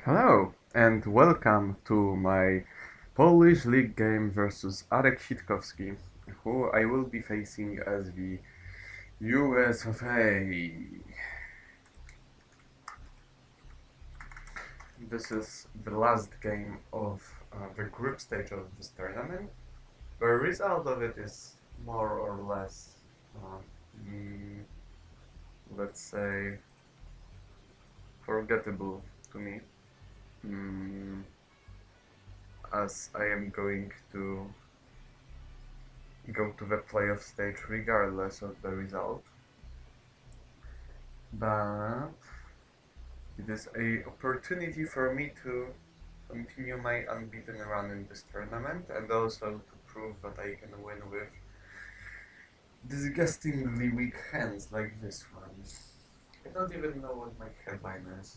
Hello and welcome to my Polish League game versus Arek Sitkowski, who I will be facing as the US of A. This is the last game of the group stage of this tournament. The result of it is more or less, uh, mm, let's say, forgettable to me, mm, as I am going to go to the playoff stage regardless of the result. But it is a opportunity for me to continue my unbeaten run in this tournament and also to prove that I can win with disgustingly weak hands like this one. I don't even know what my headline is.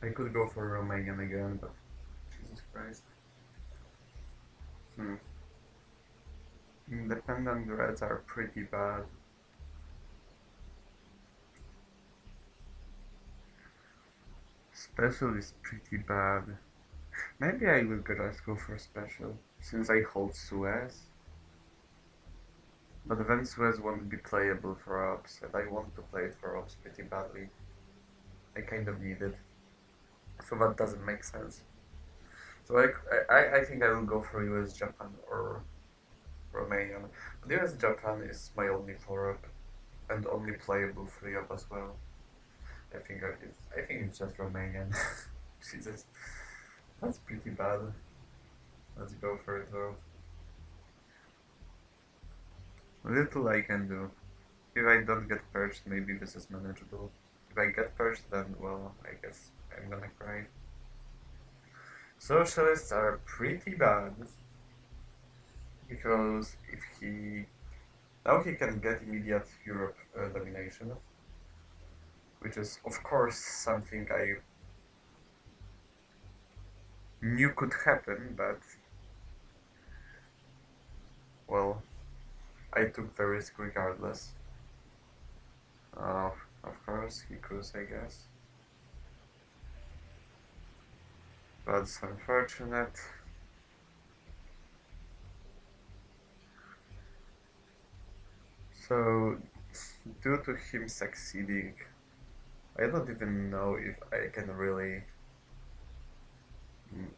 I could go for Romanian again, but Jesus Christ. Hmm. Independent Reds are pretty bad. Special is pretty bad. Maybe I will just go for special, since I hold Suez. But then Suez won't be playable for ops, and I want to play it for ops pretty badly. I kind of need it. So that doesn't make sense. So I think I will go for US Japan or Romanian. But US Japan is my only 4-up and only playable 3-up as well. I think it's just Romanian. Jesus. That's pretty bad. Let's go for it though. Little I can do. If I don't get perched, maybe this is manageable. If I get perched, then, well, I guess I'm gonna cry. Socialists are pretty bad. Because if he... Now he can get immediate Europe domination. Which is, of course, something I knew could happen, but... Well, I took the risk regardless. Of course, he could, I guess. That's unfortunate. So, due to him succeeding, I don't even know if I can really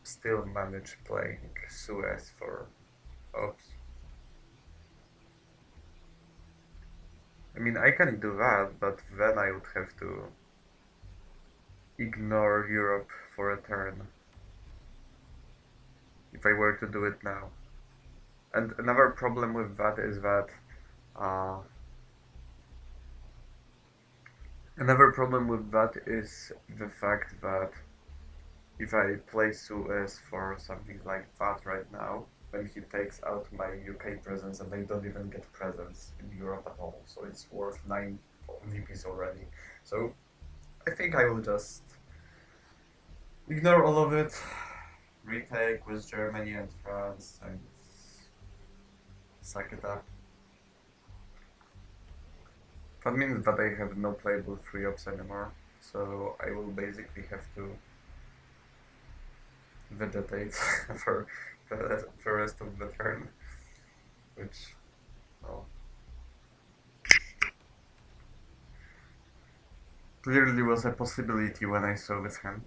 still manage playing Suez for ops. I mean, I can do that, but then I would have to ignore Europe for a turn if I were to do it now. And another problem with that is that uh, the fact that if I play Suez for something like that right now, then he takes out my UK presence and I don't even get presence in Europe at all. So it's worth 9 VPs already. So I think I will just ignore all of it, retake with Germany and France, and suck it up. That means that I have no playable 3-ops anymore, so I will basically have to vegetate for the rest of the turn, which, well, clearly was a possibility when I saw this hand.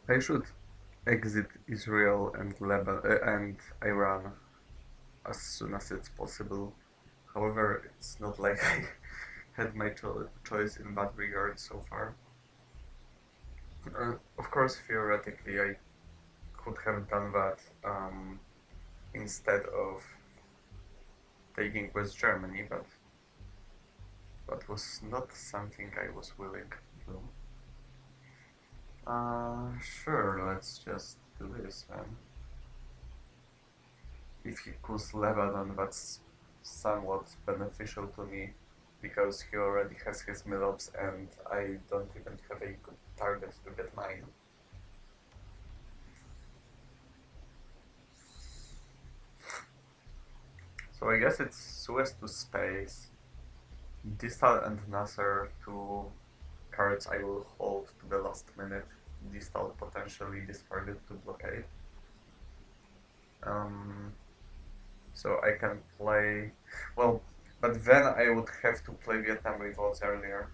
I should exit Israel and Lebanon and Iran as soon as it's possible. However, it's not like I had my choice in that regard so far. Of course, theoretically, I could have done that instead of taking West Germany, but that was not something I was willing to do. Sure, let's just do this then. if he cools Lebanon, that's somewhat beneficial to me because he already has his Milops and I don't even have a good target to get mine. So I guess it's Suez to space. Distal and Nasser, two cards I will hold to the last minute. Distal potentially discarded to blockade. Um, so I can play. Well, but then I would have to play Vietnam Revolts earlier.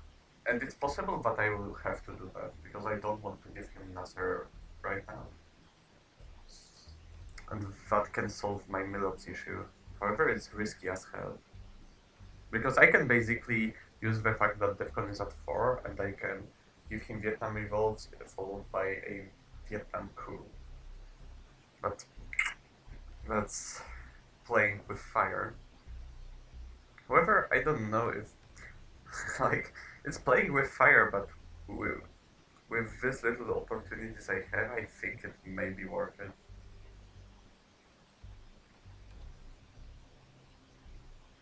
And it's possible that I will have to do that because I don't want to give him Nasser right now. And that can solve my Milops issue. However, it's risky as hell. Because I can basically use the fact that Defcon is at 4 and I can give him Vietnam Revolts followed by a Vietnam coup. But that's playing with fire. However, I don't know if like it's playing with fire, but with this little opportunities I have, I think it may be worth it.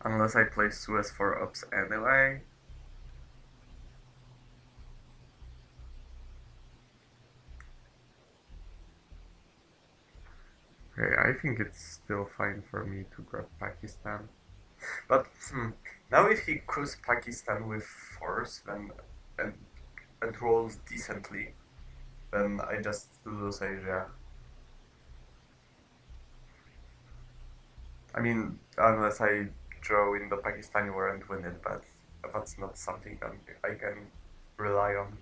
Unless I play Suez for ups anyway. Okay, I think it's still fine for me to grab Pakistan. But now if he crews Pakistan with force then and, and rolls decently, then I just lose Asia. I mean, unless I draw in the Pakistani war and win it, but that's not something I can rely on.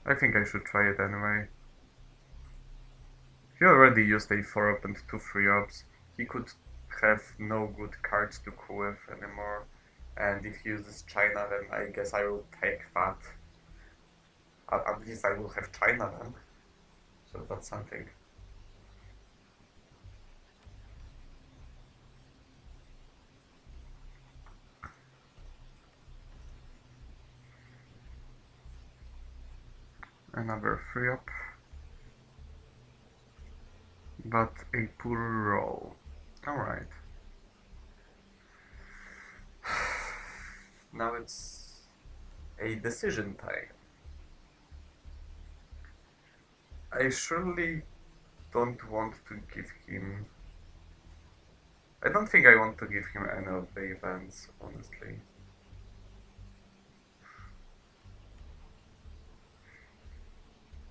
I think I should try it anyway. He already used a 4-up and 2 3-ups. He could have no good cards to coup with anymore. And if he uses China, then I guess I will take that. At least I will have China then. So that's something. Another 3-up. But a poor roll. Alright. Now it's a decision time. I surely don't want to give him... I don't think I want to give him any of the events, honestly.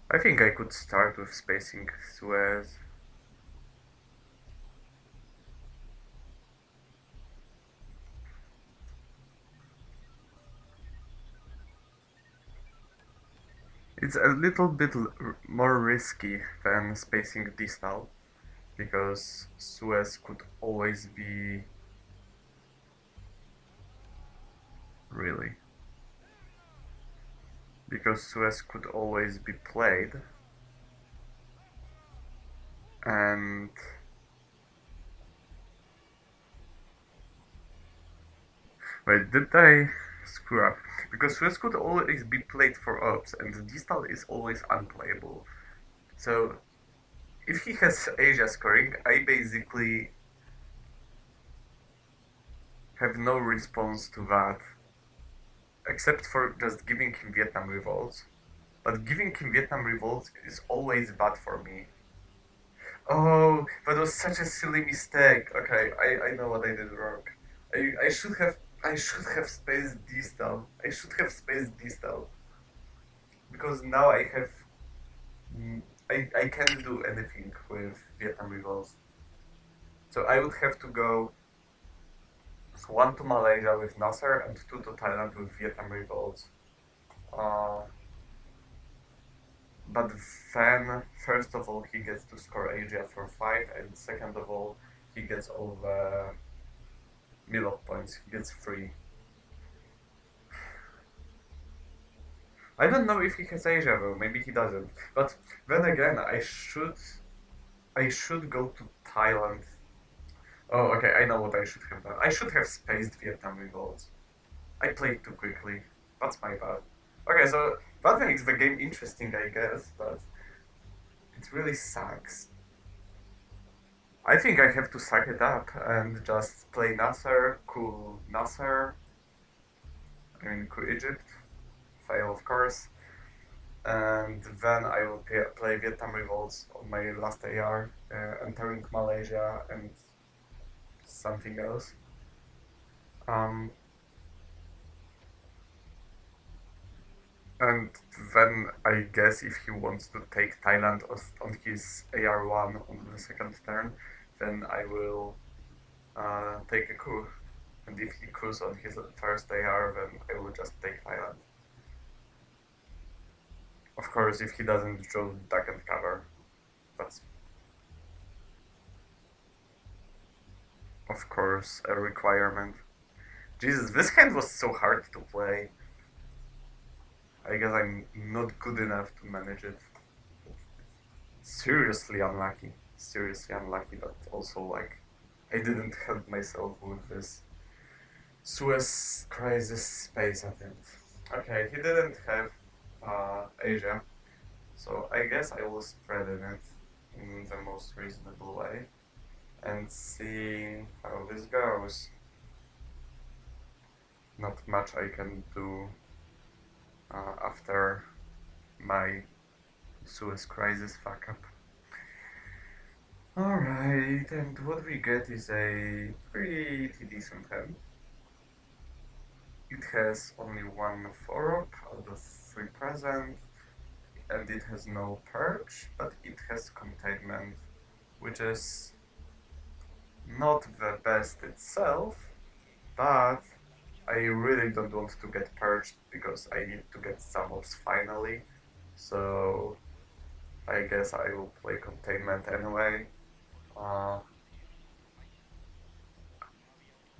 I think I could start with spacing Suez. It's a little bit more risky than spacing Distal, because Suez could always be... Really? Because Suez could always be played, and... Wait, did I screw up? Because Suez could always be played for ups, and Distal is always unplayable. So, if he has Asia scoring, I basically have no response to that, except for just giving him Vietnam Revolts. But giving him Vietnam Revolts is always bad for me. Oh, that was such a silly mistake. Okay, I know what I did wrong. I should have spaced Distal. I should have spaced Distal. Because now I have I can't do anything with Vietnam Revolts. So I would have to go 1 to Malaysia with Nasser and 2 to Thailand with Vietnam Revolts. But then, first of all, he gets to score Asia for 5, and second of all, he gets all the Milot points. He gets 3. I don't know if he has Asia though, maybe he doesn't. But then again, I should go to Thailand. Oh, okay, I know what I should have done. I should have spaced Vietnam Revolts. I played too quickly. That's my bad. Okay, so that makes the game interesting, I guess, but It really sucks. I think I have to suck it up and just play Nasser, cool Nasser, I mean cool Egypt, fail of course, and then I will play Vietnam Revolts on my last AR, entering Malaysia and something else. Um, and then I guess if he wants to take Thailand on his AR1 on the second turn, then I will take a coup. And if he coups on his first AR, then I will just take Thailand. Of course, if he doesn't draw duck and cover, that's of course a requirement. Jesus, this hand was so hard to play. I guess I'm not good enough to manage it. Seriously unlucky. Seriously unlucky, but also like I didn't help myself with this Suez crisis space attempt. Okay, he didn't have Asia, so I guess I will spread in it in the most reasonable way and see how this goes. Not much I can do after my Suez crisis fuck up. Alright, and what we get is a pretty decent hand. It has only one 4-up out of 3 present, and it has no perch, but it has containment, which is not the best itself, but I really don't want to get perched because I need to get some ops finally, so I guess I will play containment anyway, uh,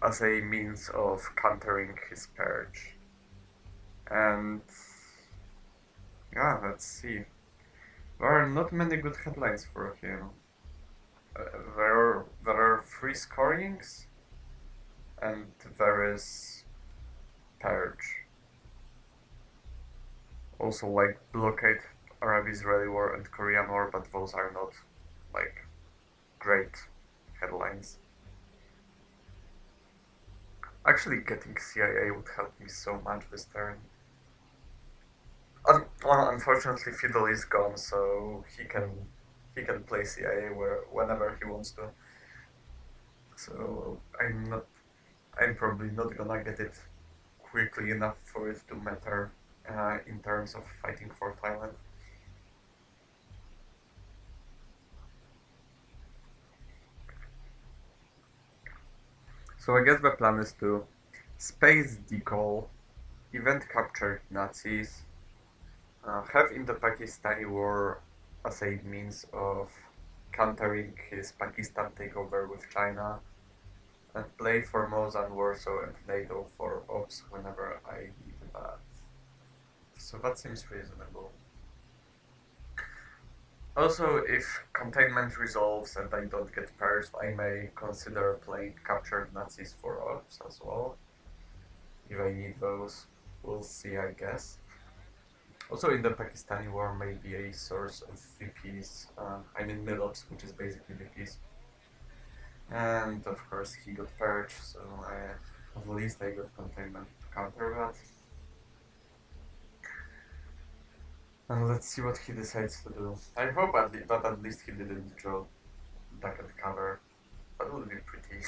as a means of countering his perch. And yeah, let's see. There are not many good headlines for him. There are 3 scorings, and there is Purge. Also, like blockade, Arab-Israeli war, and Korean war, but those are not like great headlines. Actually, getting CIA would help me so much this turn. Unfortunately, Fidel is gone, so he can play CIA whenever he wants to. So I'm probably not gonna get it quickly enough for it to matter in terms of fighting for Thailand. So I guess the plan is to space decall, event capture Nazis, have in the Pakistani war as a means of countering his Pakistan takeover with China, and play Formosa and Warsaw and NATO for ops whenever I need that. So that seems reasonable. Also, if containment resolves and I don't get purged, I may consider playing captured Nazis for ops as well. If I need those, we'll see, I guess. Also, in the Pakistani war, may be a source of VPs. I mean, mid-ops, which is basically VPs. And of course, he got purged, so at least I got containment to counter that. And let's see what he decides to do. I hope that at least he didn't draw duck and cover. That would be pretty,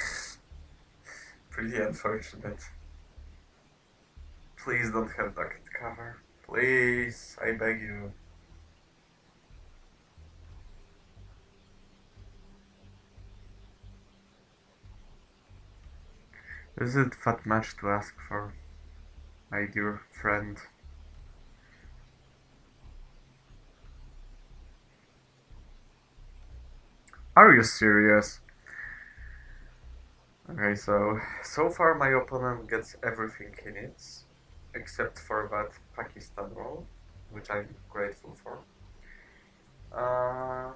pretty unfortunate. Please don't have duck and cover. Please, I beg you. Is it that much to ask for, my dear friend? Are you serious? Okay, so far my opponent gets everything he needs, except for that Pakistan roll, which I'm grateful for. Uh,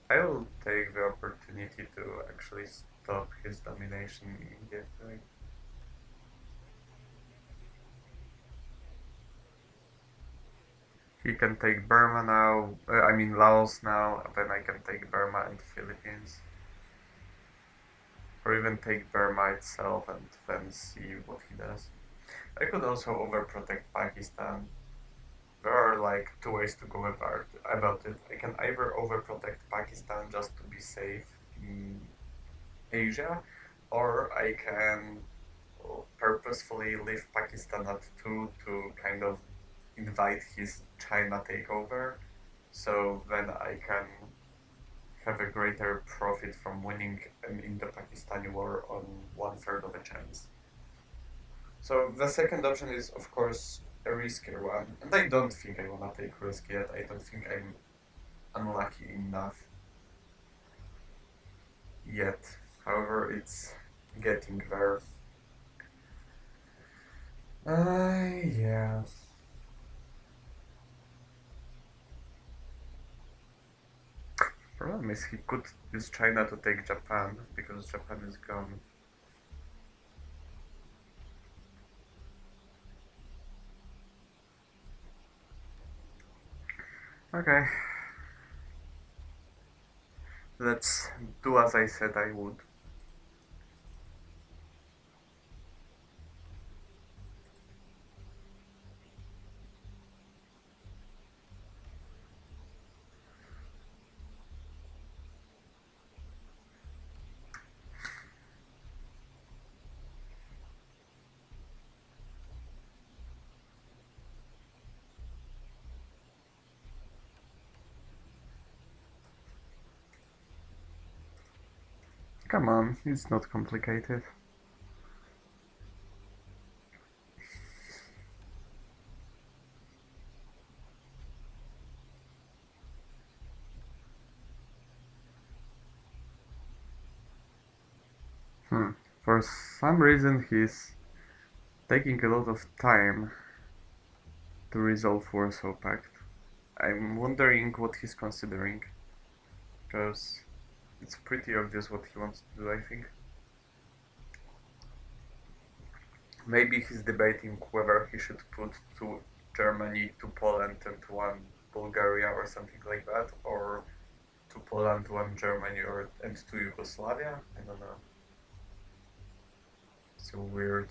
I will take the opportunity to actually stop his domination immediately. he can take Burma now. I mean Laos now. Then I can take Burma and Philippines, or even take Burma itself and then see what he does. I could also overprotect Pakistan. There are like two ways to go about it. I can either overprotect Pakistan just to be safe in Asia, or I can purposefully leave Pakistan at 2 to kind of invite his China takeover, so then I can have a greater profit from winning an Indo-Pakistani war on 1/3 of a chance. So the second option is, of course, a riskier one, and I don't think I wanna take risk yet. I don't think I'm unlucky enough yet. However, it's getting there. Yeah. Problem is he could use China to take Japan because Japan is gone. Okay, let's do as I said I would. Come on, it's not complicated. For some reason he's taking a lot of time to resolve Warsaw Pact. I'm wondering what he's considering, because it's pretty obvious what he wants to do, I think. Maybe he's debating whether he should put two Germany, to Poland, and one Bulgaria or something like that, or to Poland, one Germany, and to Yugoslavia. I don't know. It's a weird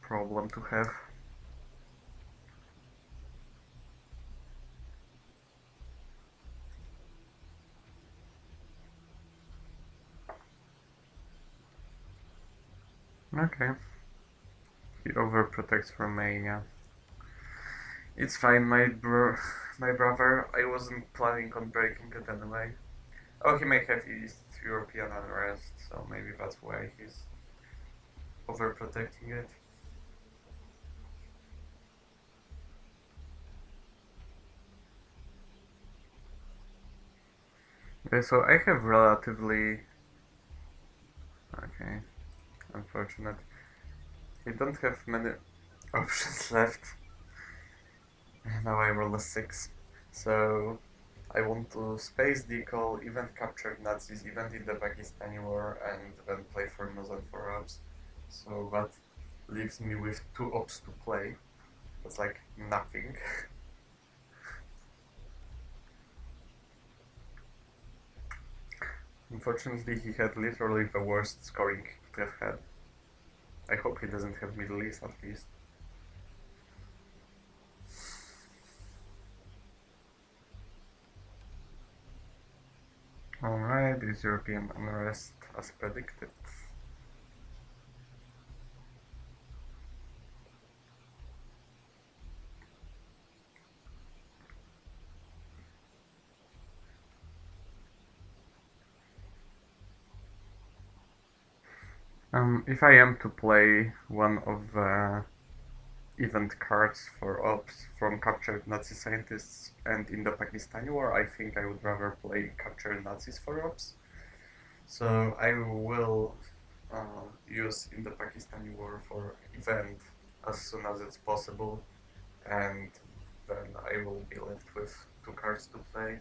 problem to have. Okay. He overprotects Romania. It's fine, my brother. I wasn't planning on breaking it anyway. Oh, he may have East European unrest, so maybe that's why he's overprotecting it. Okay, so I have relatively... Okay, unfortunate. I don't have many options left. Now I roll a 6. So I want to space decal, event capture Nazis, event in the Pakistani war, and then play for Muslim for ops. So that leaves me with 2 ops to play. That's like nothing. Unfortunately, he had literally the worst scoring he could have had. I hope he doesn't have Middle East at least. Alright, is European unrest as predicted. If I am to play one of the event cards for ops from captured Nazi scientists and in the Pakistani war, I think I would rather play captured Nazis for ops. So I will use in the Pakistani war for event as soon as it's possible, and then I will be left with 2 cards to play.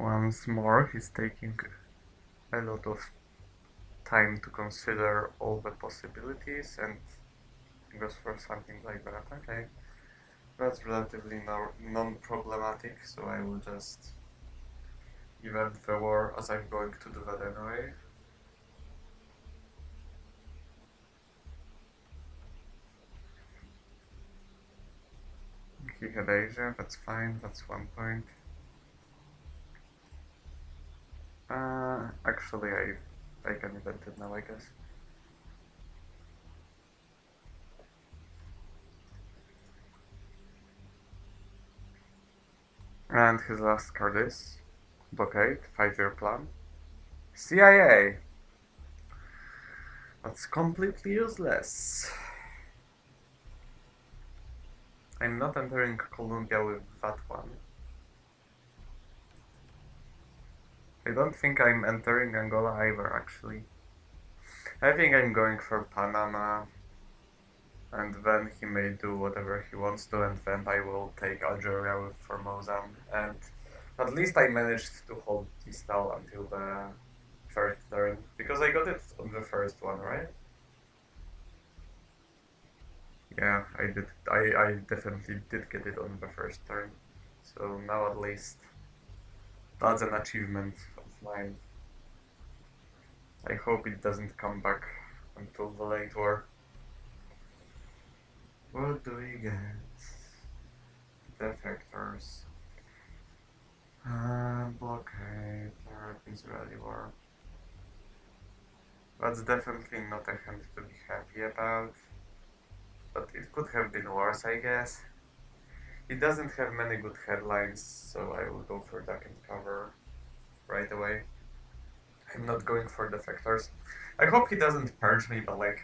Once more, he's taking a lot of time to consider all the possibilities and goes for something like that. Okay, that's relatively non-problematic, so I will just event the war as I'm going to do that anyway. He had Asia, that's fine, that's 1 point. Actually, I can event it now, I guess. And his last card is Blockade, 5-year plan. CIA! That's completely useless. I'm not entering Colombia with that one. I don't think I'm entering Angola either, actually. I think I'm going for Panama, and then he may do whatever he wants to, and then I will take Algeria with Formosa, and at least I managed to hold Tistal until the third turn, because I got it on the first one, right? Yeah, I did. I definitely did get it on the first turn, so now at least that's an achievement of mine. I hope it doesn't come back until the late war. What do we get? Defectors. Blockade. Arek Israeli war. That's definitely not a hand to be happy about. But it could have been worse, I guess. It doesn't have many good headlines, so I will go for duck and cover right away. I'm not going for defectors. I hope he doesn't purge me, but like,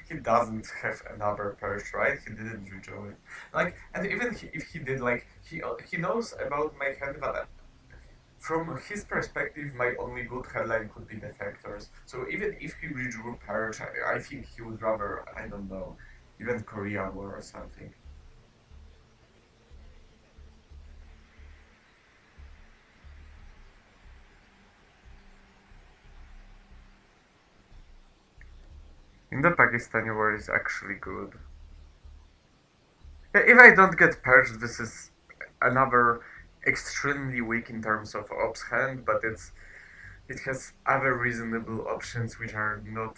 he doesn't have another purge, right? He didn't redraw it. Like, and even if he did, like, he knows about my hand, but from his perspective, my only good headline could be defectors. So even if he redrew purge, I think he would rather, I don't know, even Korea war or something. In the Pakistani war is actually good. If I don't get purged, this is another extremely weak in terms of ops hand, but it has other reasonable options which are not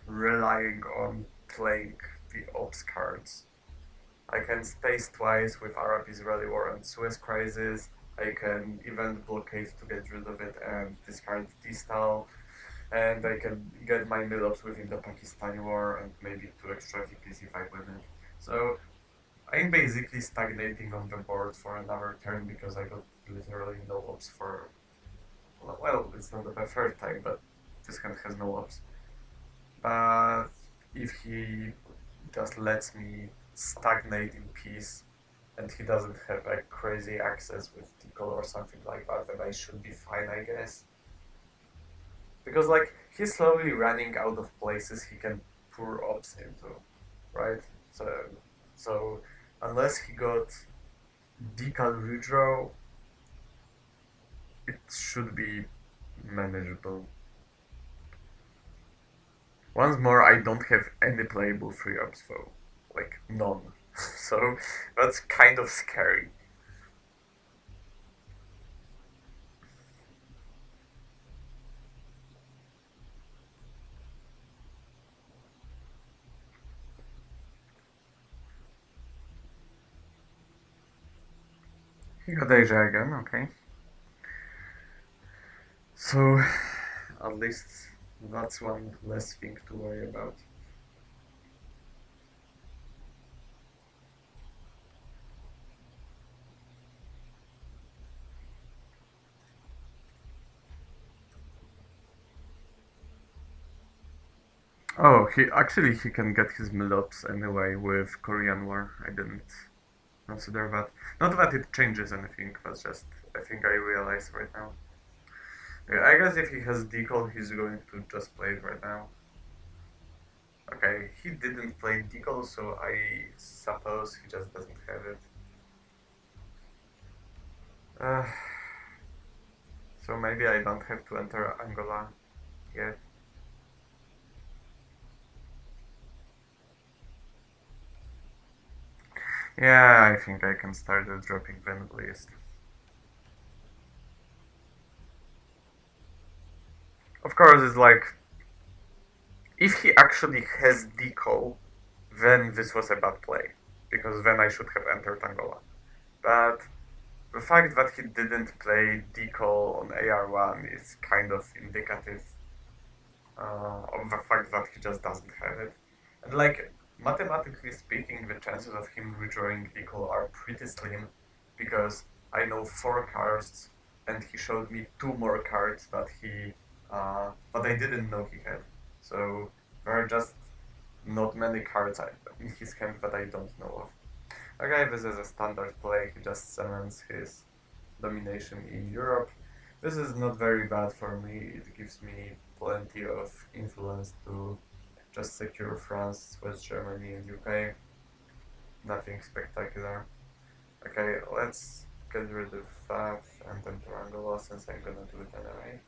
relying on playing the ops cards. I can space twice with Arab-Israeli war and Suez Crisis. I can event blockade to get rid of it and discard T-style. And I can get my mill-ups within the Pakistani war and maybe 2 extra VPs if I win it. So I'm basically stagnating on the board for another turn because I got literally no ops for... Well, it's not the third time, but this hand has no ops. But if he just lets me stagnate in peace and he doesn't have a crazy access with Tickle or something like that, then I should be fine, I guess. Because, like, he's slowly running out of places he can pour ops into, right? So unless he got decal redraw, it should be manageable. Once more, I don't have any playable free ops though, like none. So that's kind of scary. He got Asia again, okay. So at least that's one less thing to worry about. Oh, he can get his mill-ups anyway with Korean War. I didn't consider that. Not that it changes anything, that's just a thing I realize right now. Yeah, I guess if he has decal, he's going to just play it right now. Okay, he didn't play decal, so I suppose he just doesn't have it. Uh, so maybe I don't have to enter Angola yet. Yeah, I think I can start dropping Van list. Of course, it's like if he actually has deco, then this was a bad play because then I should have entered Angola. But the fact that he didn't play deco on AR1 is kind of indicative of the fact that he just doesn't have it. And like mathematically speaking, the chances of him redrawing deco are pretty slim because I know four cards and he showed me two more cards that I didn't know he had. So there are just not many cards in his hand that I don't know of. Okay, this is a standard play. He just cements his domination in Europe. This is not very bad for me. It gives me plenty of influence to just secure France, West Germany, and UK. Nothing spectacular. Okay, let's get rid of that and then Angola since I'm gonna do it anyway.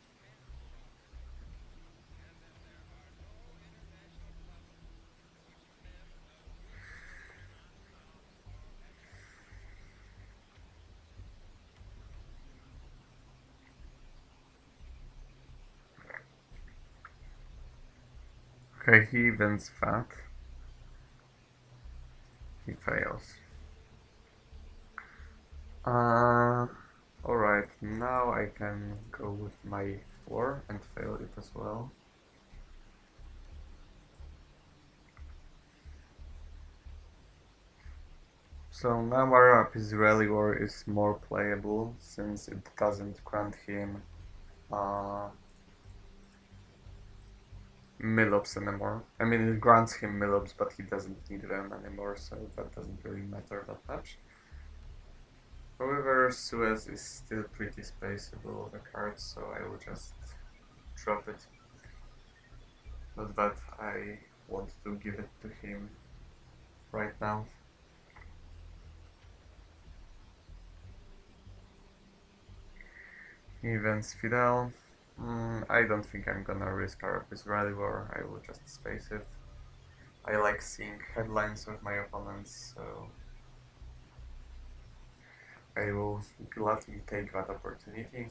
Okay, he wins that. He fails. Uh, Alright, now I can go with my 4 and fail it as well. So now our Israeli war is more playable since it doesn't grant him uh, Millops anymore. I mean, it grants him Millops, but he doesn't need them anymore, so that doesn't really matter that much. However, Suez is still pretty spaceable, the card, so I will just drop it. Not that I want to give it to him right now. Events Fidel. I don't think I'm gonna risk our Israeli war, I will just space it. I like seeing headlines of my opponents, so I will gladly take that opportunity.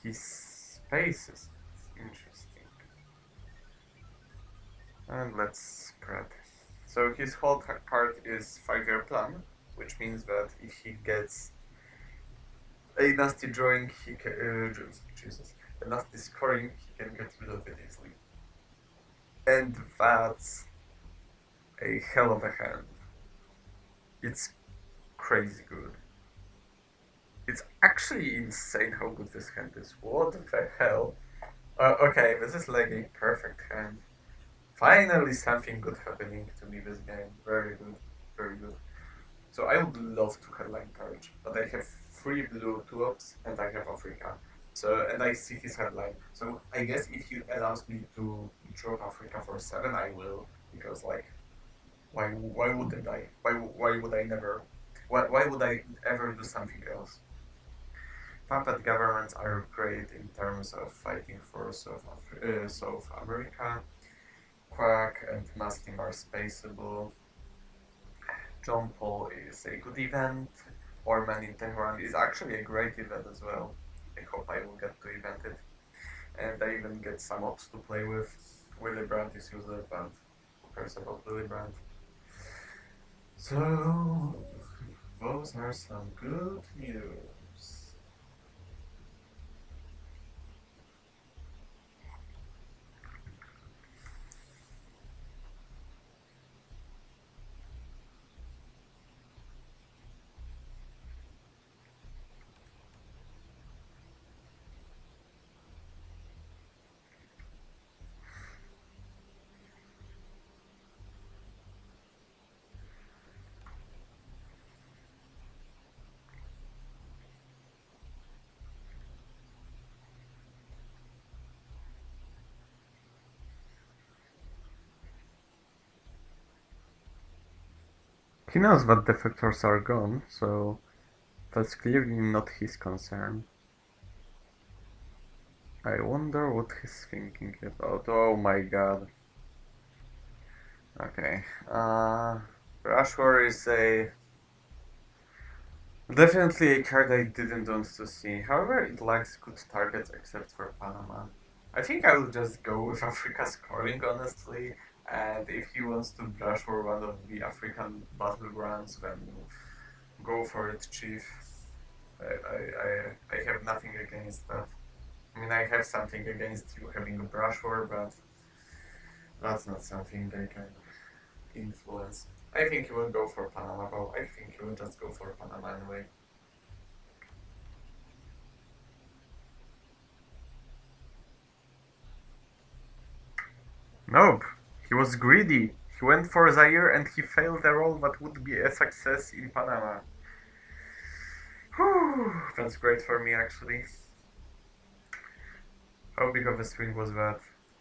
His spaces, interesting. And let's spread. So his whole card is 5-year plan, which means that if he gets a nasty drawing, he can, Jesus, a nasty scoring, he can get rid of it easily. And that's a hell of a hand. It's crazy good. It's actually insane how good this hand is. What the hell? Okay, this is like a perfect hand. Finally, something good happening to me this game. Very good, very good. So I would love to headline Courage, but I have 3 blue 2-ups and I have Africa. So and I see his headline. So I guess if he allows me to drop Africa for 7, I will because like why wouldn't I? Why would I never? Why would I ever do something else? Puppet governments are great in terms of fighting for South America. Quack and Mastim are spaceable. John Paul is a good event. Orman in Tehran is actually a great event as well. I hope I will get to event it. And I even get some ops to play with. Willy Brandt is useless, but who cares about Willy Brandt? So, those are some good news. He knows that defectors are gone, so That's clearly not his concern. I wonder what he's thinking about. Oh my god. Okay. Rashwar is definitely a card I didn't want to see. However, it lacks good targets except for Panama. I think I will just go with Africa scoring, honestly. And if he wants to brush for one of the African battlegrounds, then go for it, Chief. I have nothing against that. I mean, I have something against you having a brush war, but that's not something I can influence. I think you will go for Panama, but I think you will just go for Panama anyway. Nope. He was greedy. He went for Zaire and he failed a role that would be a success in Panama. Whew, that's great for me actually. How big of a swing was that?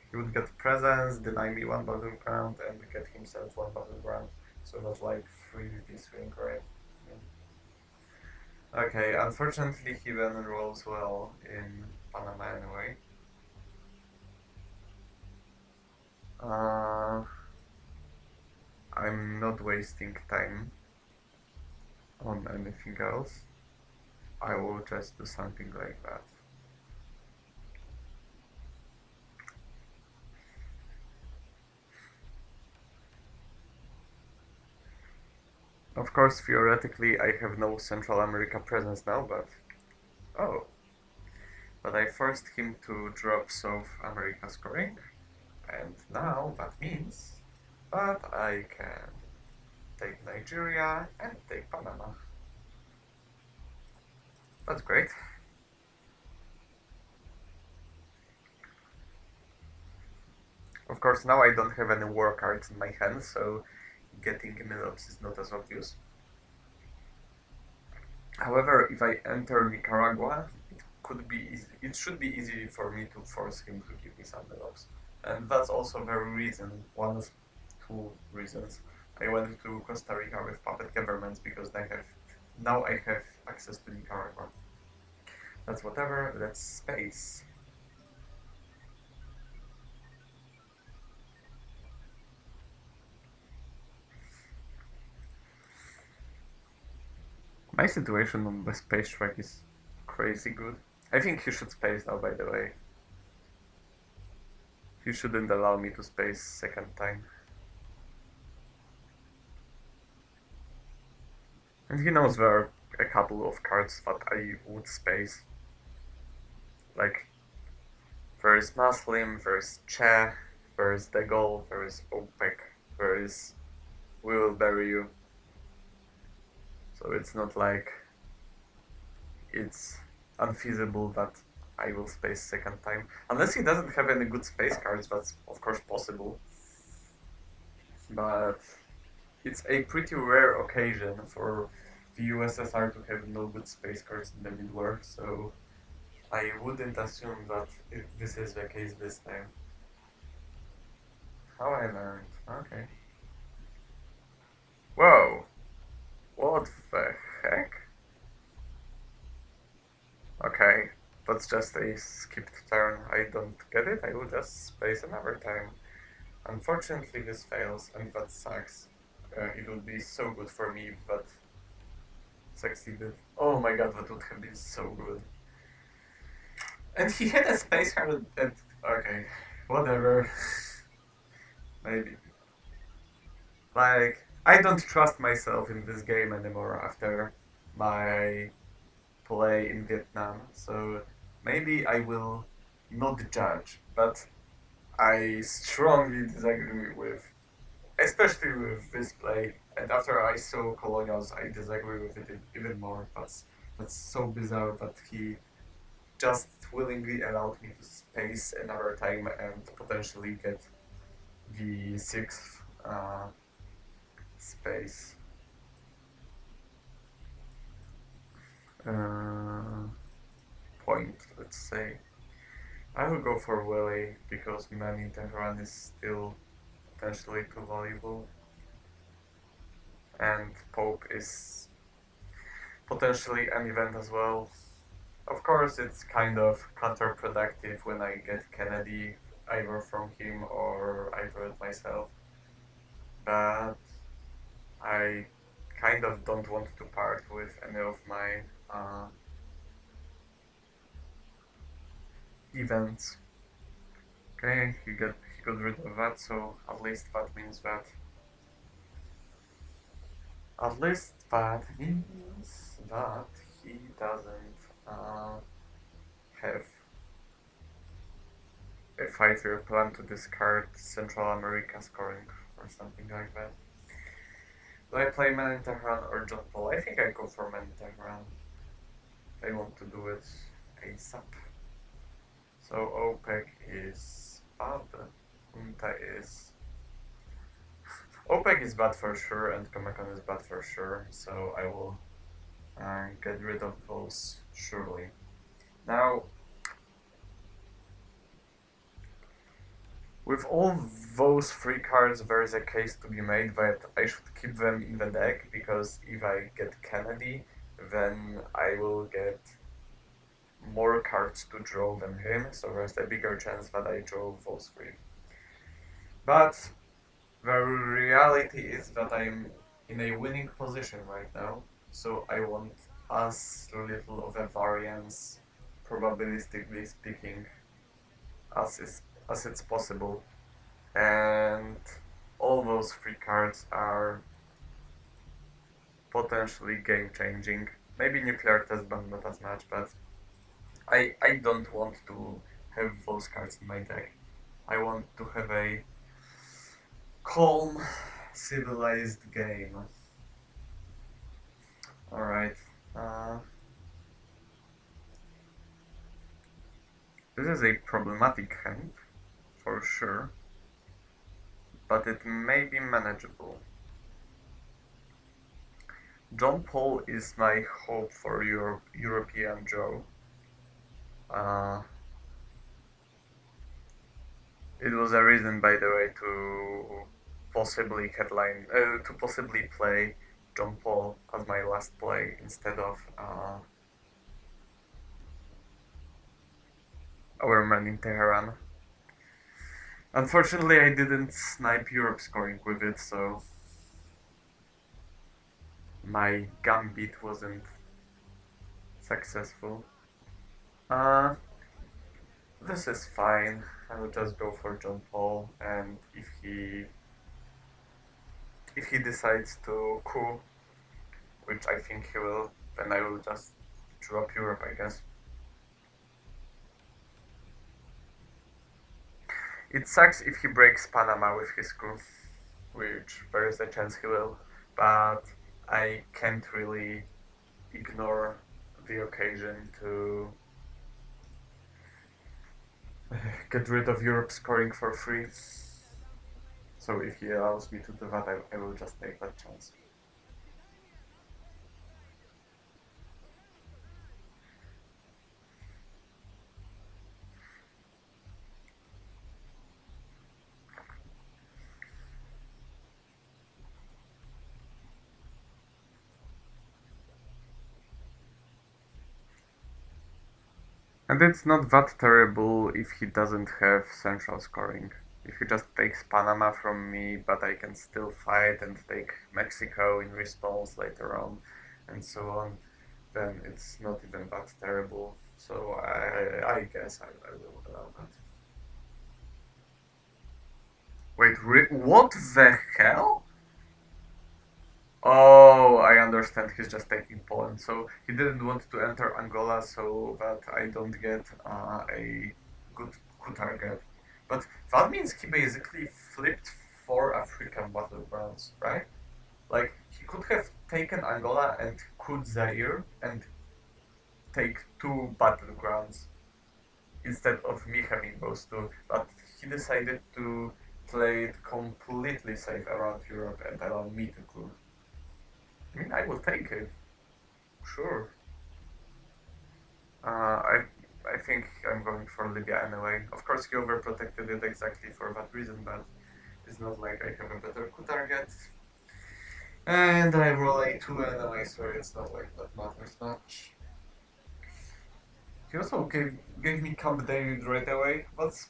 He would get presents, deny me one battleground, and get himself one battleground. So that's like 3 swing, right? Yeah. Okay, unfortunately he then rolls well in Panama anyway. Uh, I'm not wasting time on anything else. I will just do something like that. Of course, theoretically, I have no Central America presence now, but... Oh. But I forced him to drop South America scoring, and now that means that I can take Nigeria and take Panama. That's great. Of course, now I don't have any war cards in my hand, so getting Milops is not as obvious. However, if I enter Nicaragua, it could be easy. It should be easy for me to force him to give me some Milops. And that's also the reason, one of 2 reasons, I went to Costa Rica with puppet governments because now I have access to Nicaragua. That's whatever, let's space. My situation on the space track is crazy good. I think you should space now, by the way. You shouldn't allow me to space second time. And he knows there are a couple of cards that I would space. Like, there is Muslim, there is Che, there is De Gaulle, there is OPEC, there is We Will Bury You. So it's not like it's unfeasible that I will space second time. Unless he doesn't have any good space cards, that's of course possible. But it's a pretty rare occasion for the USSR to have no good space cards in the mid-war, so I wouldn't assume that this is the case this time. How I learned. Okay. Whoa! What the heck? Okay, that's just a skipped turn. I don't get it. I will just space another time. Unfortunately, this fails, and that sucks. It would be so good for me if that succeeded. Oh my god, that would have been so good. And he had a space card and okay, whatever. Maybe. Like, I don't trust myself in this game anymore after my play in Vietnam, so maybe I will not judge, but I strongly disagree with, especially with this play. And after I saw Colonials, I disagree with it even more. That's so bizarre that he just willingly allowed me to space another time and potentially get the 6th space. Uh, Point, let's say. I will go for Willy because Man in Tehran is still potentially too valuable. And potentially an event as well. Of course, it's kind of counterproductive when I get Kennedy either from him or I draw it myself, but I kind of don't want to part with any of my events. Okay, he got rid of that, so at least that means that he doesn't have a 5-year plan to discard Central America scoring or something like that. Do I play Man in Tehran or John Paul? I think I go for Man in Tehran. They want to do it ASAP. So OPEC is bad. Unta is... OPEC is bad for sure and Comecon is bad for sure. So I will get rid of those surely. Now, with all those 3 cards, there is a case to be made that I should keep them in the deck, because if I get Kennedy, then I will get more cards to draw than him, so there's a bigger chance that I draw those 3. But the reality is that I'm in a winning position right now, so I want as little of a variance, probabilistically speaking, as it's possible. And all those 3 cards are potentially game changing. Maybe nuclear test ban not as much, but I don't want to have those cards in my deck. I want to have a calm, civilized game. Alright. This is a problematic hand, for sure, but it may be manageable. John Paul is my hope for European Joe. It was a reason, by the way, to possibly play John Paul as my last play instead of our man in Tehran. Unfortunately, I didn't snipe Europe scoring with it, so my gambit wasn't successful. This is fine. I will just go for John Paul, and if he decides to coup, which I think he will, then I will just drop Europe, I guess. It sucks if he breaks Panama with his coup, which there is a chance he will, but I can't really ignore the occasion to get rid of Europe scoring for free. So if he allows me to do that, I will just take that chance. And it's not that terrible if he doesn't have central scoring. If he just takes Panama from me, but I can still fight and take Mexico in response later on, and so on, then it's not even that terrible. So I guess I will allow that. Wait, what the hell? Oh, I understand. He's just taking Poland. So he didn't want to enter Angola so that I don't get a good target. But that means he basically flipped 4 African battlegrounds, right? Like, he could have taken Angola and coup Zaire and take 2 battlegrounds instead of me having those 2. But he decided to play it completely safe around Europe and allow me to coup. I mean, I will take it. Sure. I think I'm going for Libya anyway. Of course, he overprotected it exactly for that reason, but it's not like I have a better coup target. And I roll a 2 anyway, so it's not like that matters much. He also gave me Camp David right away. That's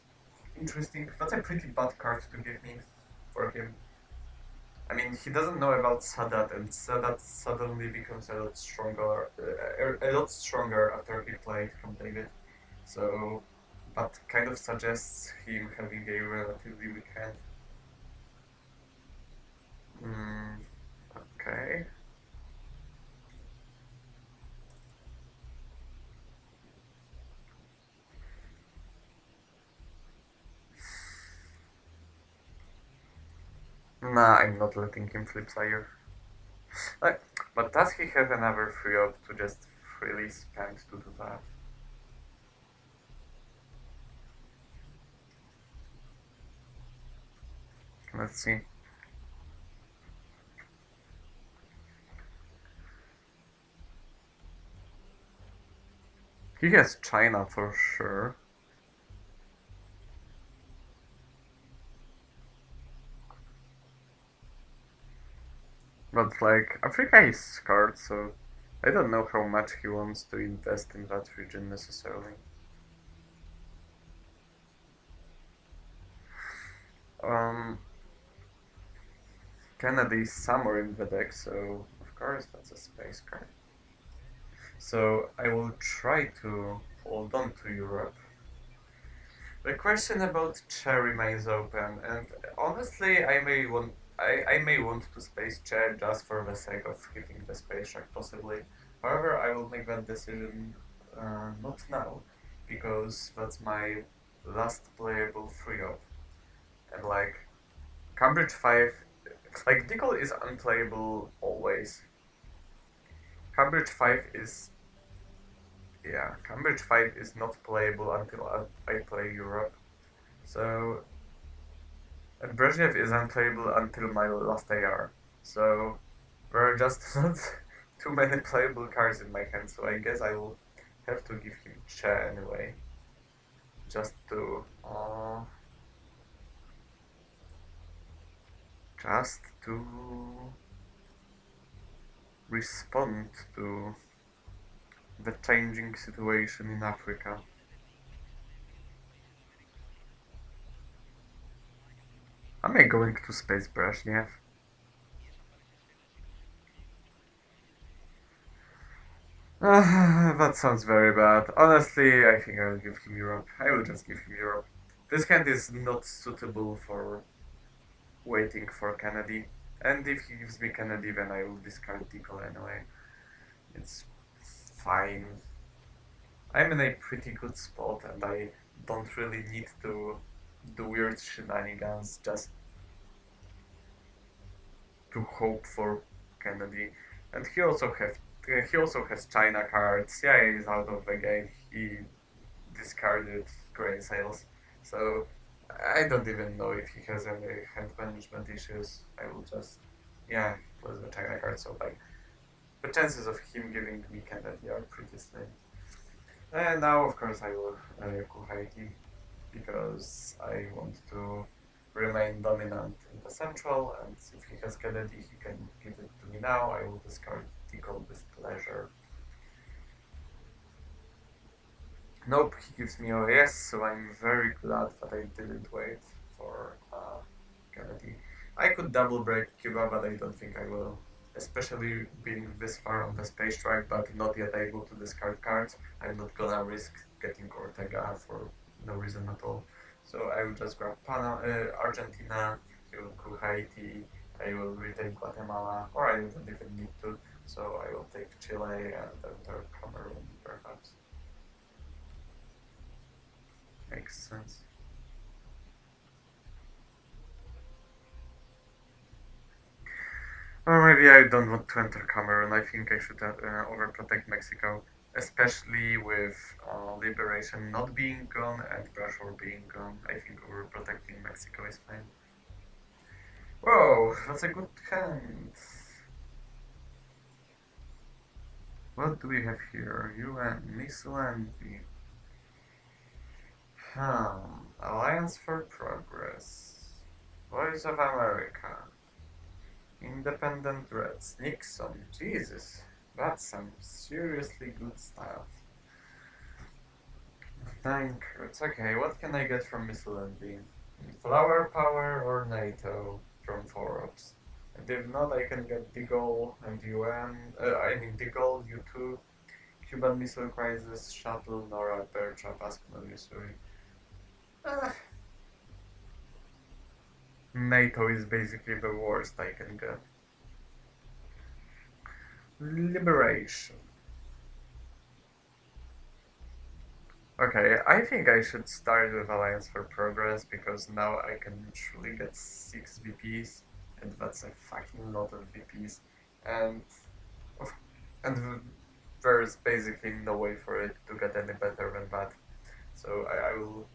interesting. That's a pretty bad card to give me for him. I mean, he doesn't know about Sadat, and Sadat suddenly becomes a lot stronger after he played Camp David. So that kind of suggests him having a relatively weak hand. Mm, okay. Nah, I'm not letting him flip Slayer. Like, but does he have another free up to just freely spend to do that? Let's see. He has China for sure. But like, Africa is scarred, so I don't know how much he wants to invest in that region necessarily. Um, Kennedy is somewhere in the deck, so of course that's a space card. So I will try to hold on to Europe. The question about Che remains open, and honestly, I may want to space Che just for the sake of hitting the space track, possibly. However, I will make that decision not now, because that's my last playable free op. And like, Cambridge 5, like, Deagle is unplayable always. Cambridge 5 is, yeah, Cambridge 5 is not playable until I play Europe. So and Brezhnev is unplayable until my last AR. So there are just not too many playable cards in my hand, so I guess I will have to give him Che anyway. Just to just to respond to the changing situation in Africa. Am I going to space Brezhnev? That sounds very bad. Honestly, I think I'll give him Europe. I will just give him Europe. This hand is not suitable for waiting for Kennedy. And if he gives me Kennedy, then I will discard Tickle anyway. It's fine. I'm in a pretty good spot and I don't really need to do weird shenanigans just to hope for Kennedy. And he also has China cards. CIA is out of the game. He discarded grain sales. So I don't even know if he has any hand management issues. I will just yeah, plus the China card. So like the chances of him giving me Kennedy are pretty slim. And now of course I will Kuhaiti because I want to remain dominant in the central, and if he has Kennedy he can give it to me now. I will discard Tickle with pleasure. Nope, he gives me OAS, so I'm very glad that I didn't wait for Kennedy. I could double break Cuba, but I don't think I will. Especially being this far on the space track, but not yet able to discard cards. I'm not gonna risk getting Ortega for no reason at all. So I will just grab Argentina, I will go Haiti, I will retake Guatemala, or I don't even need to. So I will take Chile and enter Cameroon, perhaps. Makes sense. Or maybe I don't want to enter Cameroon. I think I should overprotect Mexico, especially with Liberation not being gone and Brashore being gone. I think overprotecting Mexico is fine. Whoa, that's a good hand. What do we have here? UN, Missile Envy. Alliance for Progress. Voice of America. Independent Reds. Nixon. Jesus. That's some seriously good stuff. 9 cards. Okay, what can I get from Miscellany? Flower Power or NATO from 4 ups. And if not, I can get Deagle and UN. I mean, Deagle, U2, Cuban Missile Crisis, Shuttle, Nora, Bear Trap, Askmo, Missouri. Ah, NATO is basically the worst I can get. Liberation. Okay, I think I should start with Alliance for Progress because now I can truly get 6 VPs, and that's a fucking lot of VPs, and and there's basically no way for it to get any better than that. So I will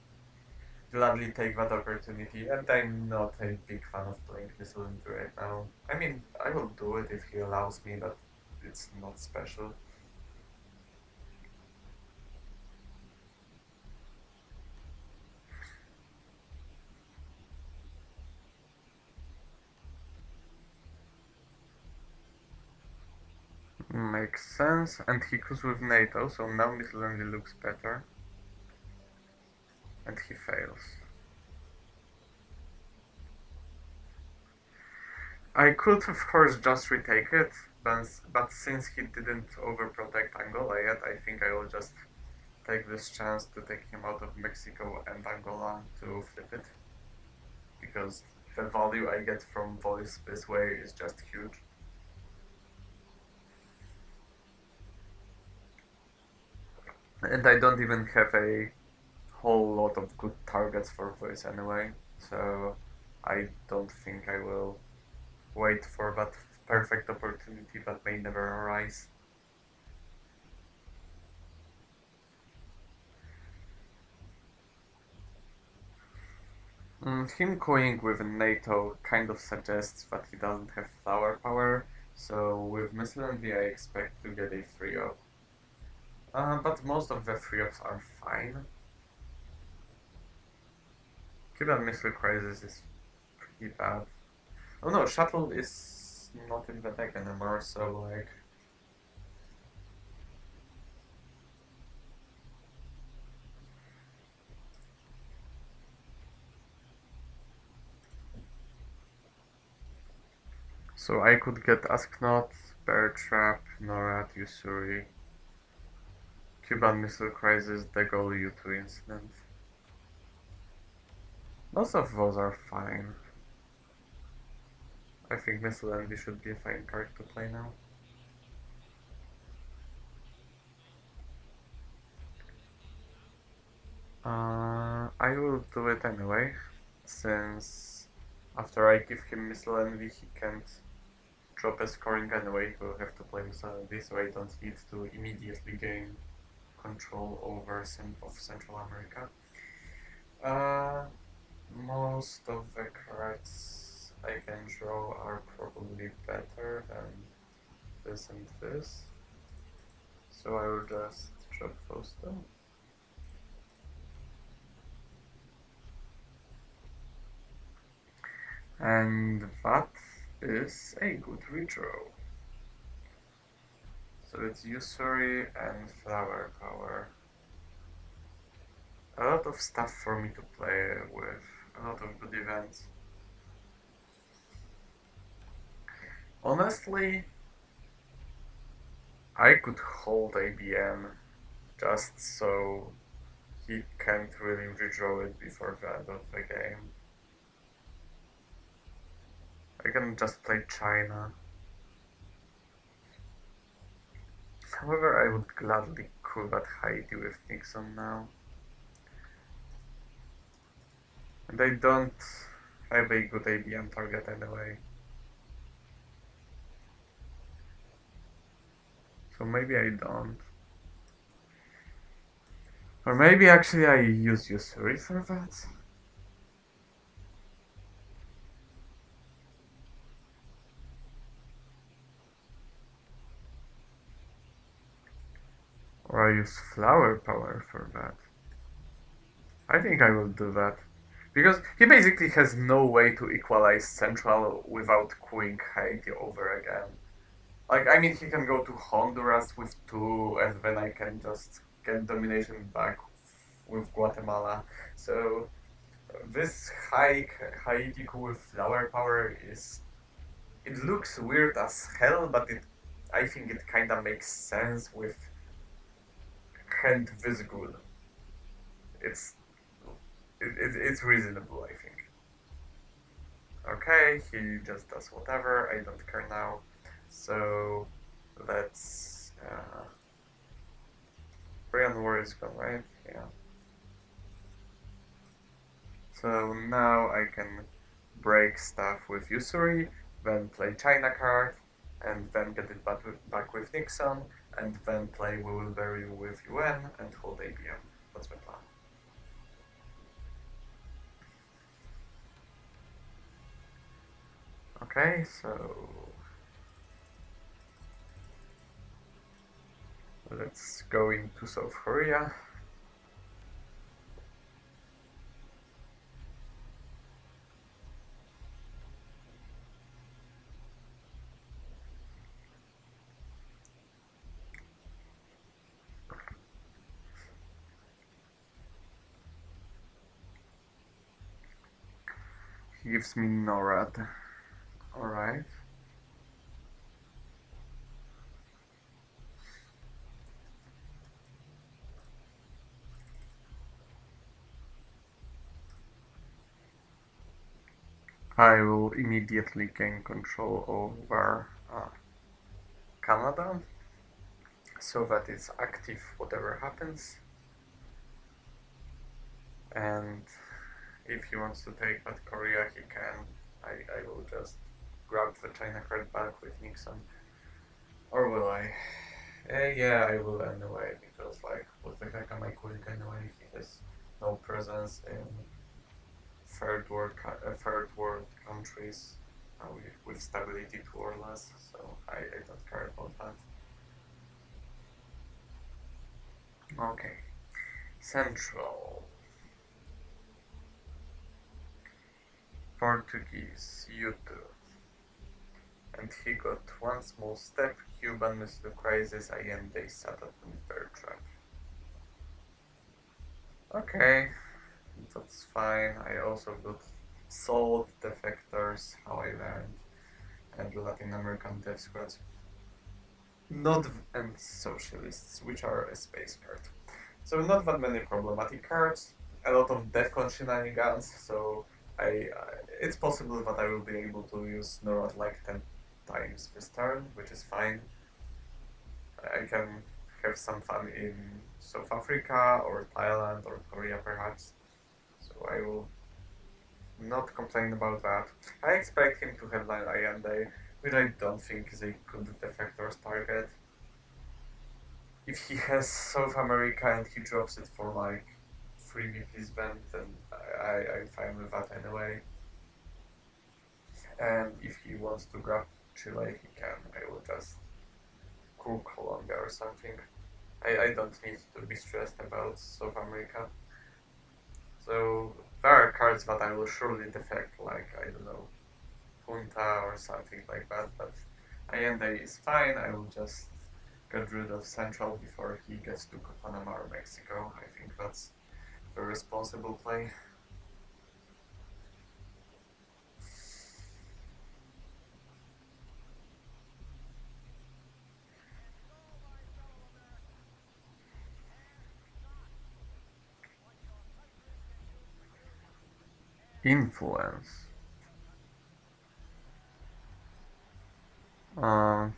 gladly take that opportunity, and I'm not a big fan of playing Miscellany right now. I mean, I will do it if he allows me, but it's not special. Makes sense, and he goes with NATO, so now Miscellany looks better, and he fails. I could, of course, just retake it, but since he didn't overprotect Angola yet, I think I will just take this chance to take him out of Mexico and Angola to flip it, because the value I get from voice this way is just huge. And I don't even have a whole lot of good targets for voice anyway, so I don't think I will wait for that perfect opportunity that may never arise. Him going with NATO kind of suggests that he doesn't have flower power, so with Miscellany I expect to get a 3-up. But most of the 3-ups are fine. Cuban Missile Crisis is pretty bad. Oh no, Shuttle is not in the deck anymore, so like... So I could get Asknot, Bear Trap, Norad, Usuri, Cuban Missile Crisis, Degol, U2 Incident. Most of those are fine. I think Miscellany should be a fine card to play now. I will do it anyway, since after I give him Miscellany he can't drop a scoring anyway, he will have to play Miscellany, so I don't need to immediately gain control over of Central America. Most of the cards I can draw are probably better than this and this, so I will just drop those two. And that is a good redraw. So it's Usury and Flower Power. A lot of stuff for me to play with, a lot of good events. Honestly, I could hold ABM just so he can't really redraw it before the end of the game. I can just play China. However, I would gladly call that Haiti with Nixon now. And I don't have a good ABM target anyway. So maybe I don't. Or maybe actually I use Usuri for that? Or I use Flower Power for that. I think I will do that. Because he basically has no way to equalize Central without queuing Haiti over again. Like, I mean, he can go to Honduras with two, and then I can just get domination back with Guatemala. So, this Haiti coup with flower power is. It looks weird as hell, but I think it kinda makes sense with hand this good. It's it's reasonable, I think. Okay, he just does whatever. I don't care now. So let's. Korean War is gone, right? Yeah. So now I can break stuff with usury, then play China card, and then get it back with Nixon, and then play We Will Bury You with UN and hold ABM. That's my plan. Okay, so let's go into South Korea. He gives me NORAD. Alright. I will immediately gain control over Canada so that it's active whatever happens. And if he wants to take that Korea, he can. I will just grab the China card back with Nixon. Or will I? Yeah, I will anyway, because, like, what the heck am I quitting anyway? He has no presence in third world countries with stability two or less, so I don't care about that. Okay, Central. Portuguese, you too. And he got one small step, Cuban Missile Crisis, and they set up a bear trap. Okay, that's fine. I also got salt defectors, how I learned, and Latin American death squads. Not and socialists, which are a space card. So not that many problematic cards, a lot of defcon shenanigans, so it's possible that I will be able to use NORAD like 10 times this turn, which is fine. I can have some fun in South Africa or Thailand or Korea perhaps, so I will not complain about that. I expect him to headline Allende, which I don't think is a good defector's target. If he has South America and he drops it for like 3 VPs band, then I'm fine with that anyway. And if he wants to grab Chile, he can. I will just cool Colombia or something. I don't need to be stressed about South America. So there are cards that I will surely defect, like, I don't know, Punta or something like that, but Allende is fine. I will just get rid of Central before he gets to Panama or Mexico. I think that's a responsible play. Influence. Uh,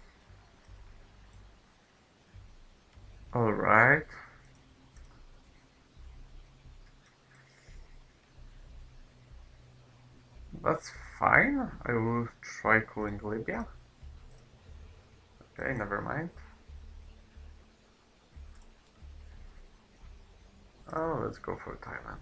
Alright. That's fine. I will try cooling Libya. Okay, never mind. Oh, let's go for Thailand.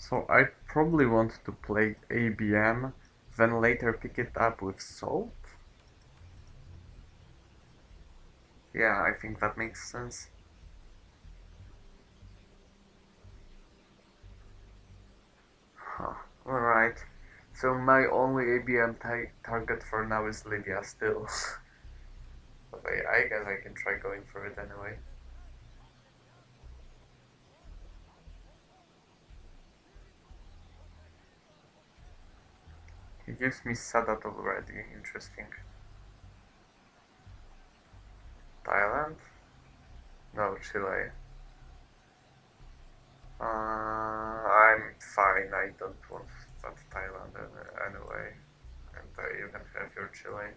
So I probably want to play ABM, then later pick it up with Salt. Yeah, I think that makes sense. Huh. Alright. So my only ABM target for now is Lydia still. But I guess I can try going for it anyway. He gives me Sadat already. Interesting. Thailand? No, Chile. I'm fine. I don't want that Thailand anyway. And you can have your Chile.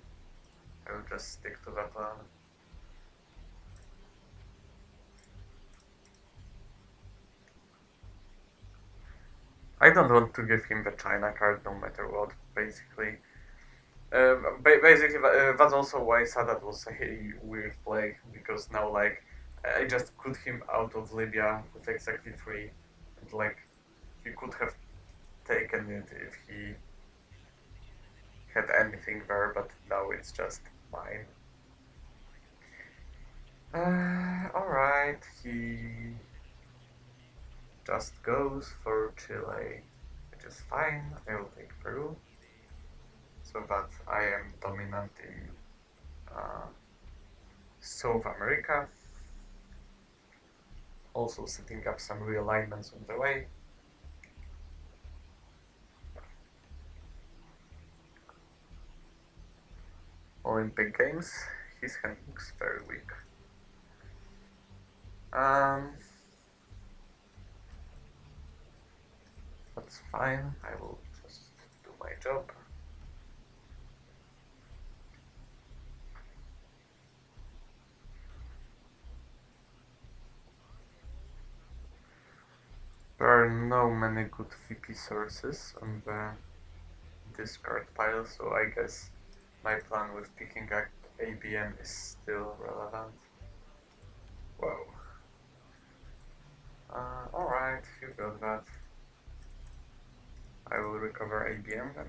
I will just stick to that one. I don't want to give him the China card no matter what, basically. Basically, that's also why Sadat was a weird play, because now, like, I just cut him out of Libya with exactly 3. And, like, he could have taken it if he had anything there, but now it's just mine. Alright, he just goes for Chile, which is fine. I will take Peru, so that I am dominant in uh, South America. Also setting up some realignments on the way. Olympic Games, his hand looks very weak. Um, that's fine, I will just do my job. There are no many good VP sources on the discard pile, so I guess my plan with picking up ABM is still relevant. Whoa. Alright, you got that. I will recover ABM then.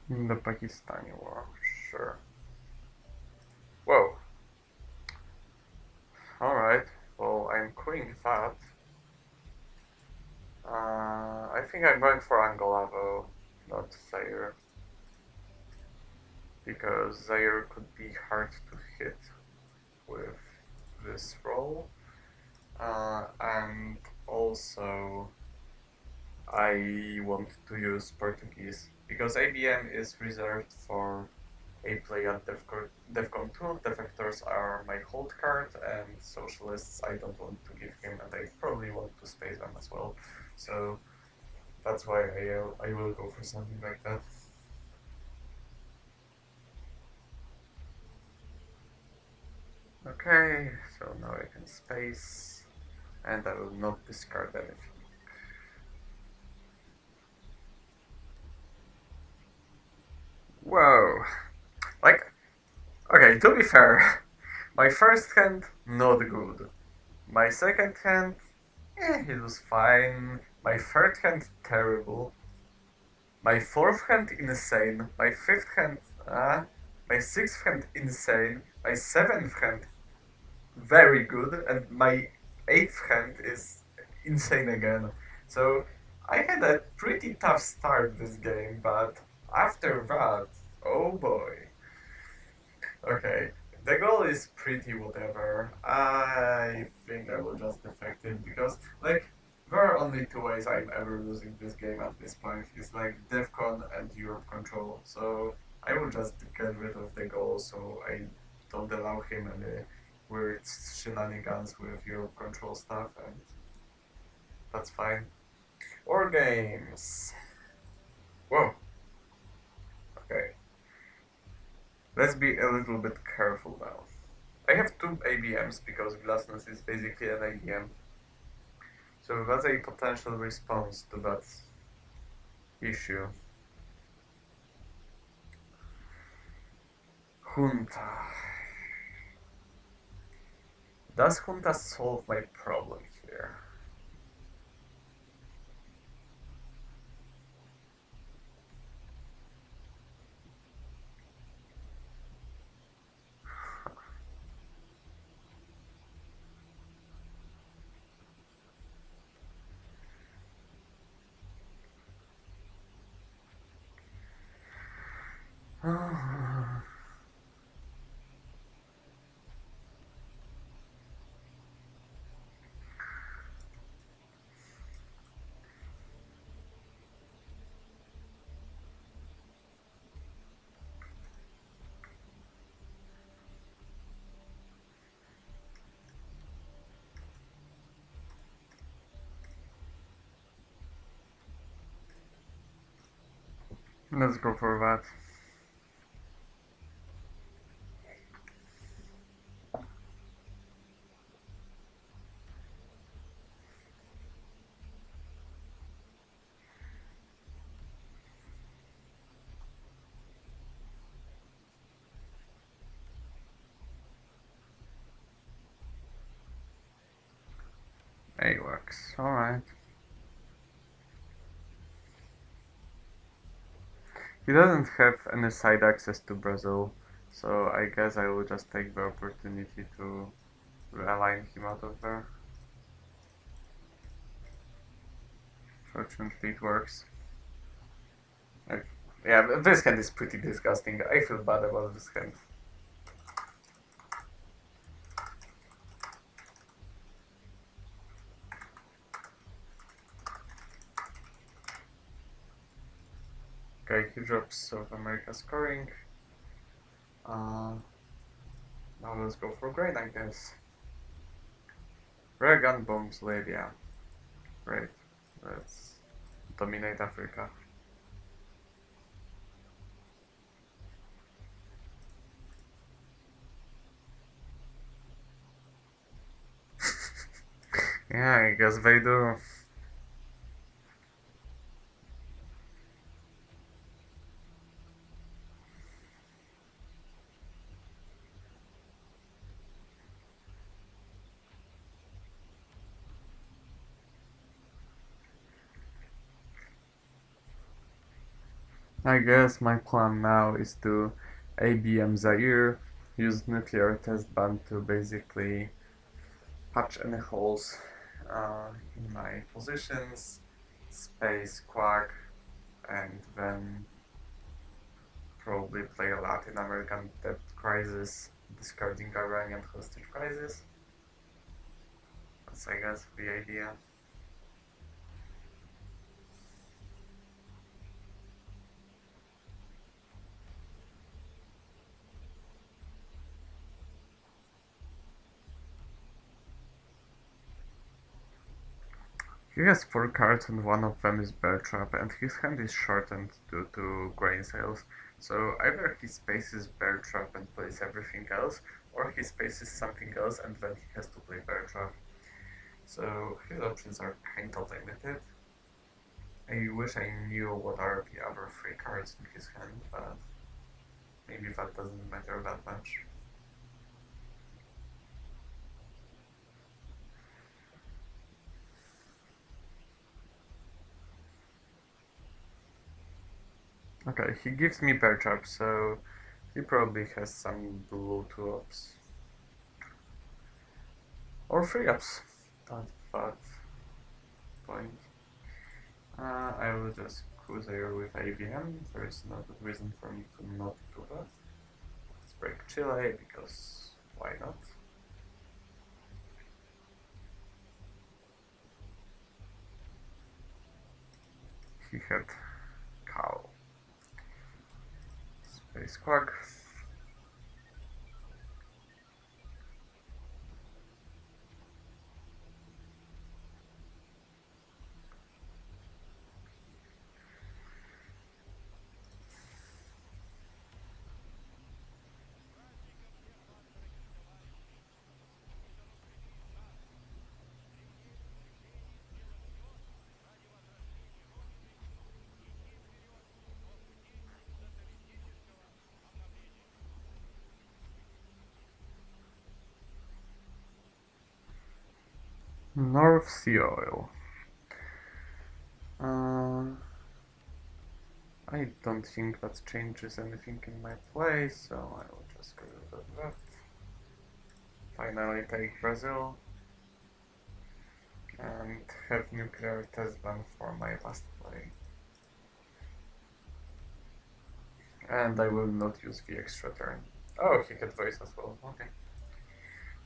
In the Pakistani war, sure. Whoa. Alright, well, I'm quitting that. I think I'm going for Angola though, not Zaire. Because Zaire could be hard to hit with this roll. And also, I want to use Portuguese because ABM is reserved for a play at Defcon 2. Defectors are my hold card, and Socialists I don't want to give him, and I probably want to space them as well. So that's why I will go for something like that. Okay, so now I can space, and I will not discard anything. Whoa. Like, okay, to be fair, my first hand, not good. My second hand, it was fine. My third hand, terrible. My fourth hand, insane. My fifth hand, my sixth hand, insane. My seventh hand, very good. And my eighth hand is insane again. So I had a pretty tough start this game, but after that, oh boy. Okay, the goal is pretty whatever. I think I will just defect it because, like, there are only 2 ways I'm ever losing this game at this point. It's like DEFCON and Europe Control. So I will just get rid of the goal so I don't allow him any weird shenanigans with Europe Control stuff, and that's fine. War games. Whoa. Okay. Let's be a little bit careful now. I have 2 ABMs because Glasnost is basically an ABM. So that's a potential response to that issue. Junta. Does Junta solve my problem here? Let's go for that. AWACS, alright. He doesn't have any side access to Brazil, so I guess I will just take the opportunity to realign him out of there. Fortunately it works. Like, yeah, this hand is pretty disgusting. I feel bad about this hand. Okay, he drops South America scoring. Now let's go for grain, I guess. Reagan bombs Libya. Great. Let's dominate Africa. Yeah, I guess they do. I guess my plan now is to ABM Zaire, use nuclear test ban to basically patch any holes in my positions, space Quack, and then probably play a Latin American debt crisis, discarding Iranian hostage crisis. That's, I guess, the idea. He has 4 cards and one of them is Bear Trap, and his hand is shortened due to grain sales. So either he spaces Bear Trap and plays everything else, or he spaces something else and then he has to play Bear Trap. So his options are kinda limited. I wish I knew what are the other 3 cards in his hand, but maybe that doesn't matter that much. Okay, he gives me Bear Trap, so he probably has some blue 2-ups. Or 3-ups at that point. I will just cruiser with AVM. There is no good reason for me to not do that. Let's break Chile because why not? He had cow. Space Quack. North Sea oil. Uh, I don't think that changes anything in my place, so I will just go with that. Finally take Brazil and have nuclear test ban for my last play. And I will not use the extra turn. Oh, he had voice as well. Okay.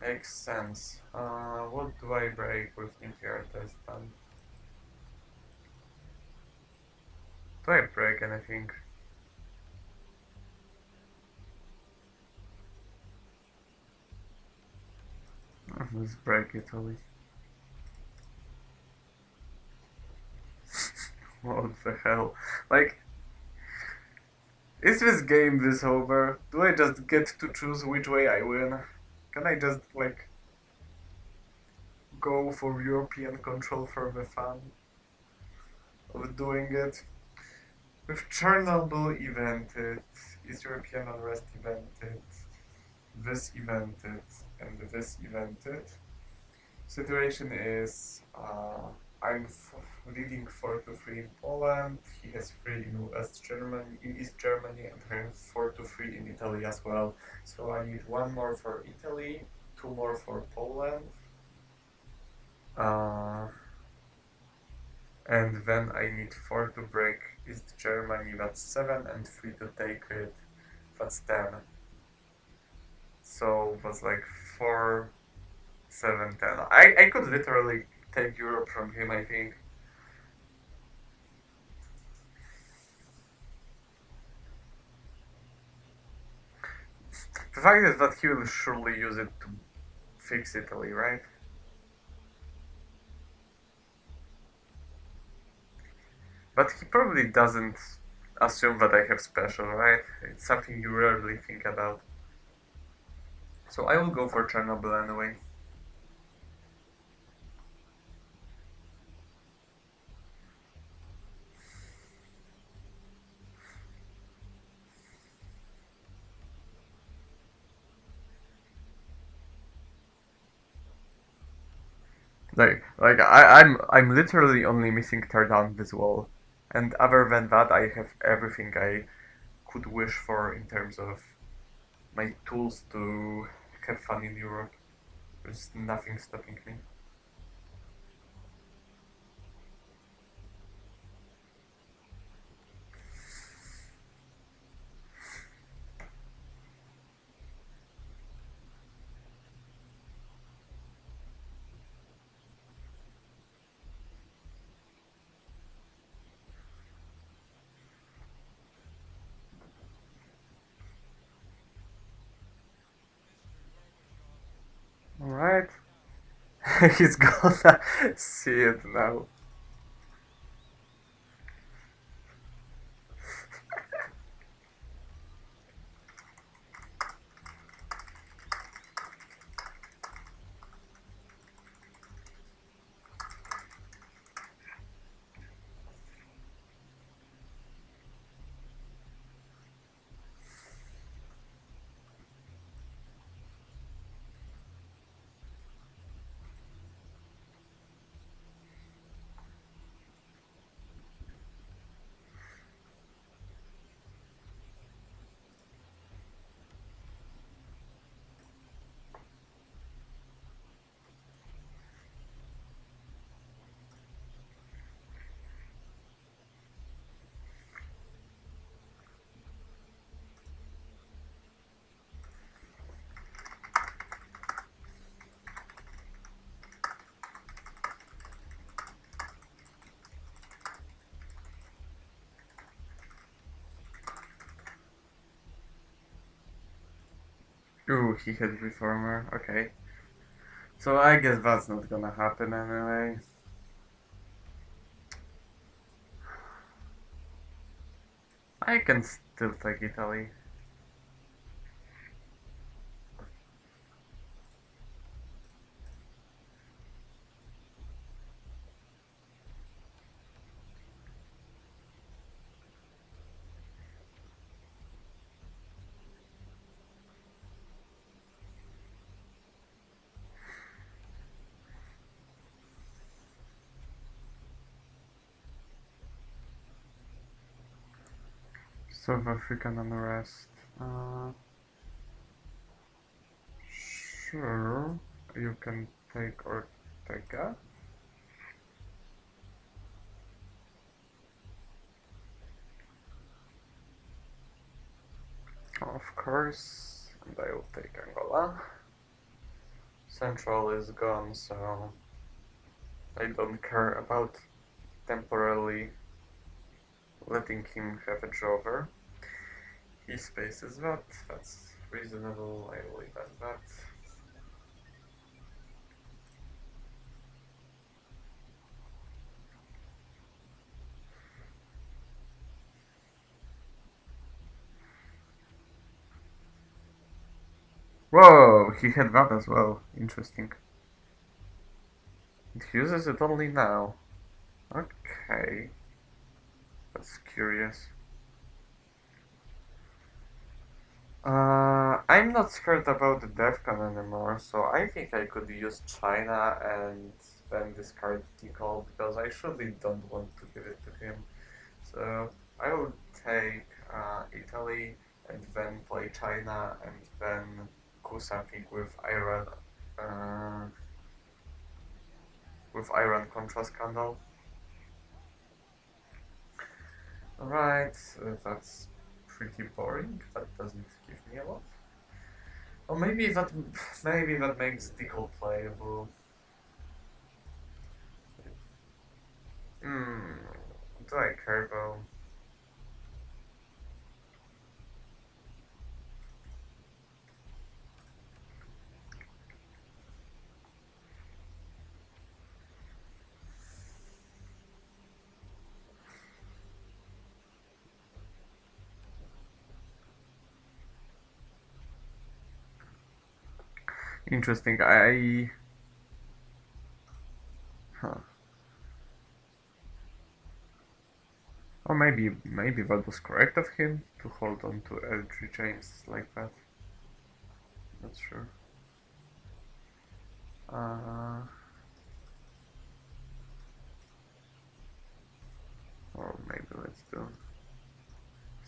Makes sense. What do I break with nuclear test ban? Do I break anything? Let's break Italy. What the hell? Like, is this game this over? Do I just get to choose which way I win? Can I just, like, go for European control for the fun of doing it? With Chernobyl evented, is European unrest evented, this evented, and this evented. Situation is I'm leading 4-3 in Poland. He has 3 in West Germany, in East Germany, and I'm 4-3 in Italy as well. So I need one more for Italy, two more for Poland, uh, and then I need 4 to break East Germany. That's 7, and 3 to take it. That's 10. So that's like 4, 7, 10. I could literally take Europe from him, I think. The fact is that he will surely use it to fix Italy, right? But he probably doesn't assume that I have special, right? It's something you rarely think about. So I will go for Chernobyl anyway. I'm literally only missing tear down this wall, and other than that, I have everything I could wish for in terms of my tools to have fun in Europe. There's nothing stopping me. Alright. He's gonna see it now. Ooh, he hit Reformer. Okay. So I guess that's not gonna happen anyway. I can still take Italy. South African unrest. Uh, sure, you can take Ortega. Of course, and I will take Angola. Central is gone, so I don't care about temporarily letting him have a drover. He spaces that, that's reasonable, I will leave as that. Whoa, he had that as well, interesting. It uses it only now. Okay, that's curious. I'm not scared about the DEFCON anymore, so I think I could use China and then discard Tikal because I surely don't want to give it to him. So I would take Italy and then play China and then do something uh, with Iran Contra scandal. Alright, that's pretty boring. That doesn't give me a lot. Or maybe that makes Tickle playable. Hmm. Do I care though? Interesting. Huh. Or maybe that was correct of him to hold on to LG chains like that. Not sure. Uh, or maybe let's do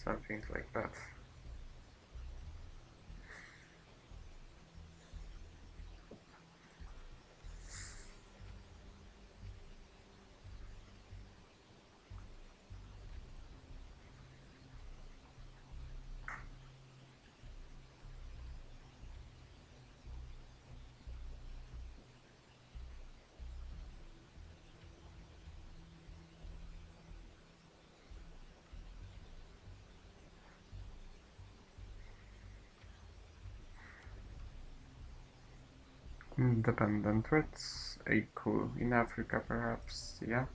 something like that. Independent threats, a coup in Africa perhaps, yeah.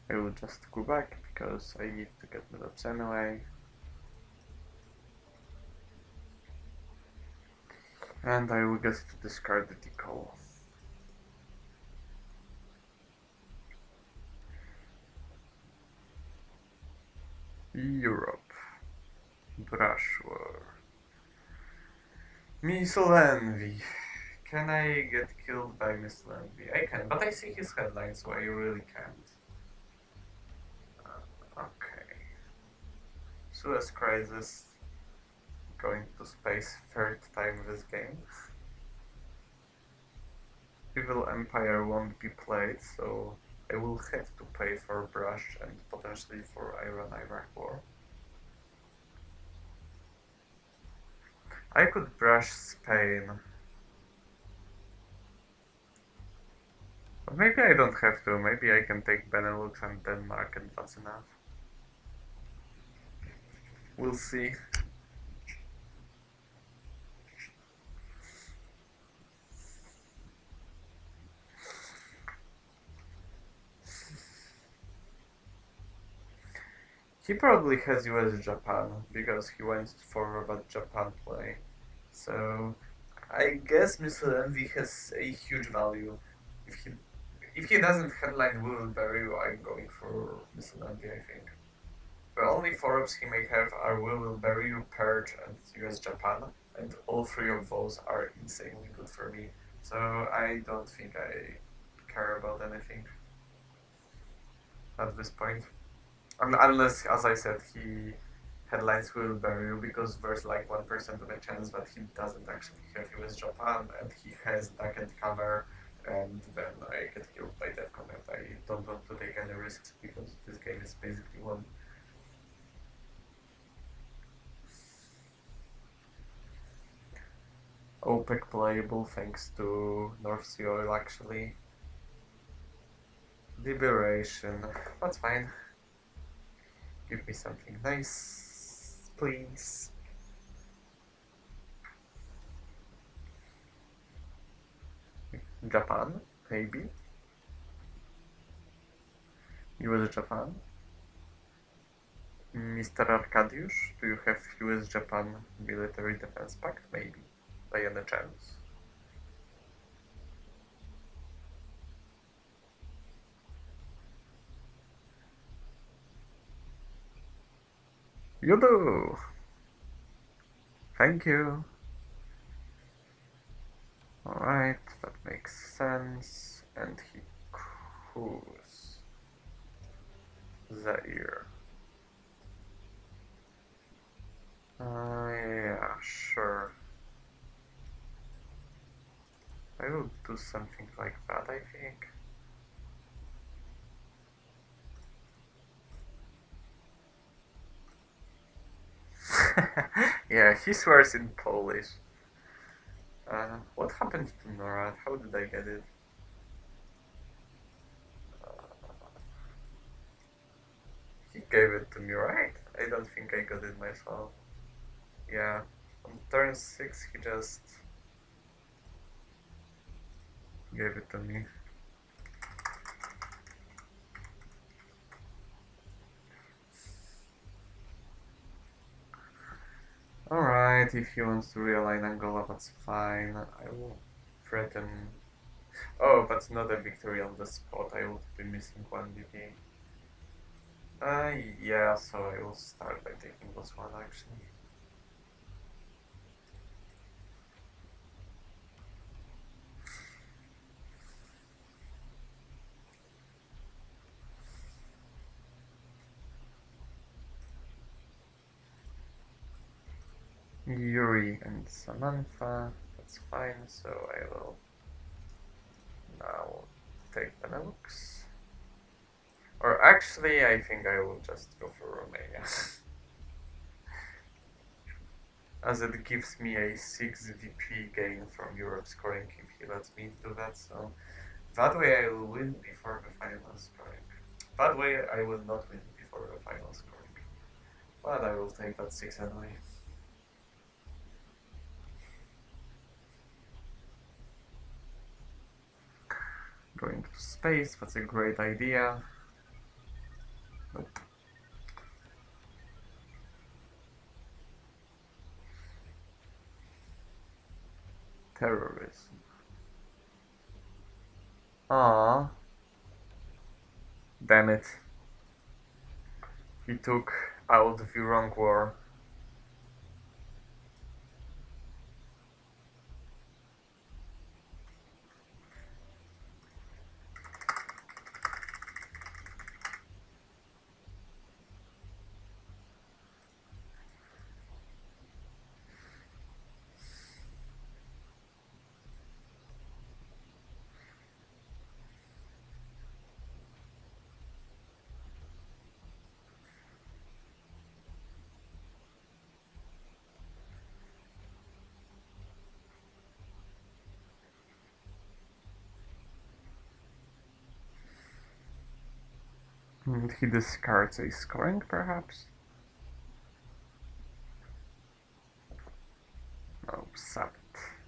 I will just go back because I need to get meetups anyway. And I will get to discard the decal. Europe. Brush war. Missile envy. Can I get killed by Missile envy? I can, but I see his headline, so I really can't. Okay. Suez Crisis. Going to space third time this game. Evil Empire won't be played, so I will have to pay for Brush and potentially for Iran-Iraq war. I could Brush Spain. But maybe I don't have to. Maybe I can take Benelux and Denmark and that's enough. We'll see. He probably has US Japan because he went for that Japan play. So I guess Mr. Envy has a huge value. If he doesn't headline Will Bury You, I'm going for Mr. Envy, I think. The only four-ups he may have are Will Bury You, Purge, and US Japan, and all three of those are insanely good for me. So I don't think I care about anything at this point. Unless, as I said, he headlines will bury you because there's like 1% of a chance that he doesn't actually have US Japan and he has duck and cover and then I get killed by that comment. I don't want to take any risks because this game is basically one. OPEC playable thanks to North Sea oil actually. Liberation, that's fine. Give me something nice, please. Japan, maybe. US Japan. Mr. Arkadiusz, do you have US Japan military defense pact? Maybe. By any chance? You do! Thank you! Alright, that makes sense. And he coups. Zaire. Yeah, sure. I will do something like that, I think. Yeah, he swears in Polish. What happened to Norad? How did I get it? He gave it to me, right? I don't think I got it myself. Yeah, on turn 6 he just gave it to me. Alright, if he wants to realign Angola, that's fine. I will threaten. Oh, that's not a victory on the spot. I would be missing 1 VP. Yeah, so I will start by taking Botswana actually. Yuri and Samantha, that's fine, so I will now take Benelux. Or actually, I think I will just go for Romania. As it gives me a 6 VP gain from Europe scoring if he lets me do that, so that way I will win before the final scoring. That way I will not win before the final scoring. But I will take that 6 anyway. Going to space, that's a great idea. Nope. Terrorism. Ah, damn it. He took out the wrong war. And he discards a scoring, perhaps? Oh, Sabbath.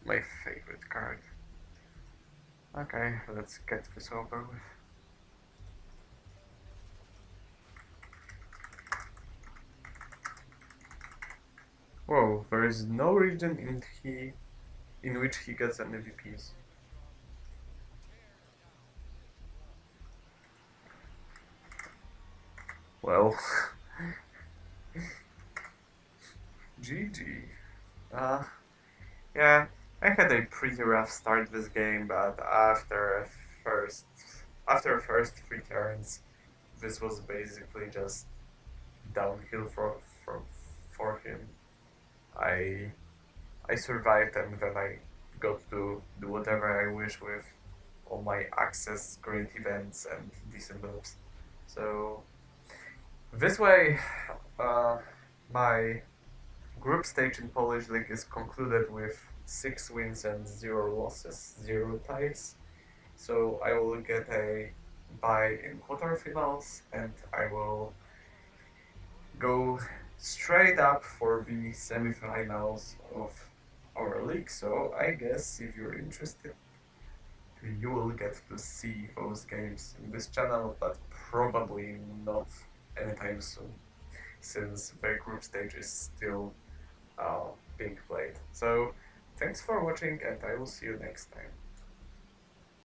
My favorite card. Okay, let's get this over with. Whoa, there is no region in which he gets any VPs. Well, GG. Yeah, I had a pretty rough start this game, but first first 3 turns, this was basically just downhill for him. I I survived, and then I got to do whatever I wish with all my access, great events, and decent moves. So this way, uh, my group stage in Polish League is concluded with 6 wins and 0 losses, 0 ties. So I will get a bye in quarterfinals, and I will go straight up for the semifinals of our league. So I guess if you're interested, you will get to see those games in this channel, but probably not anytime soon, since the group stage is still being played. So thanks for watching, and I will see you next time.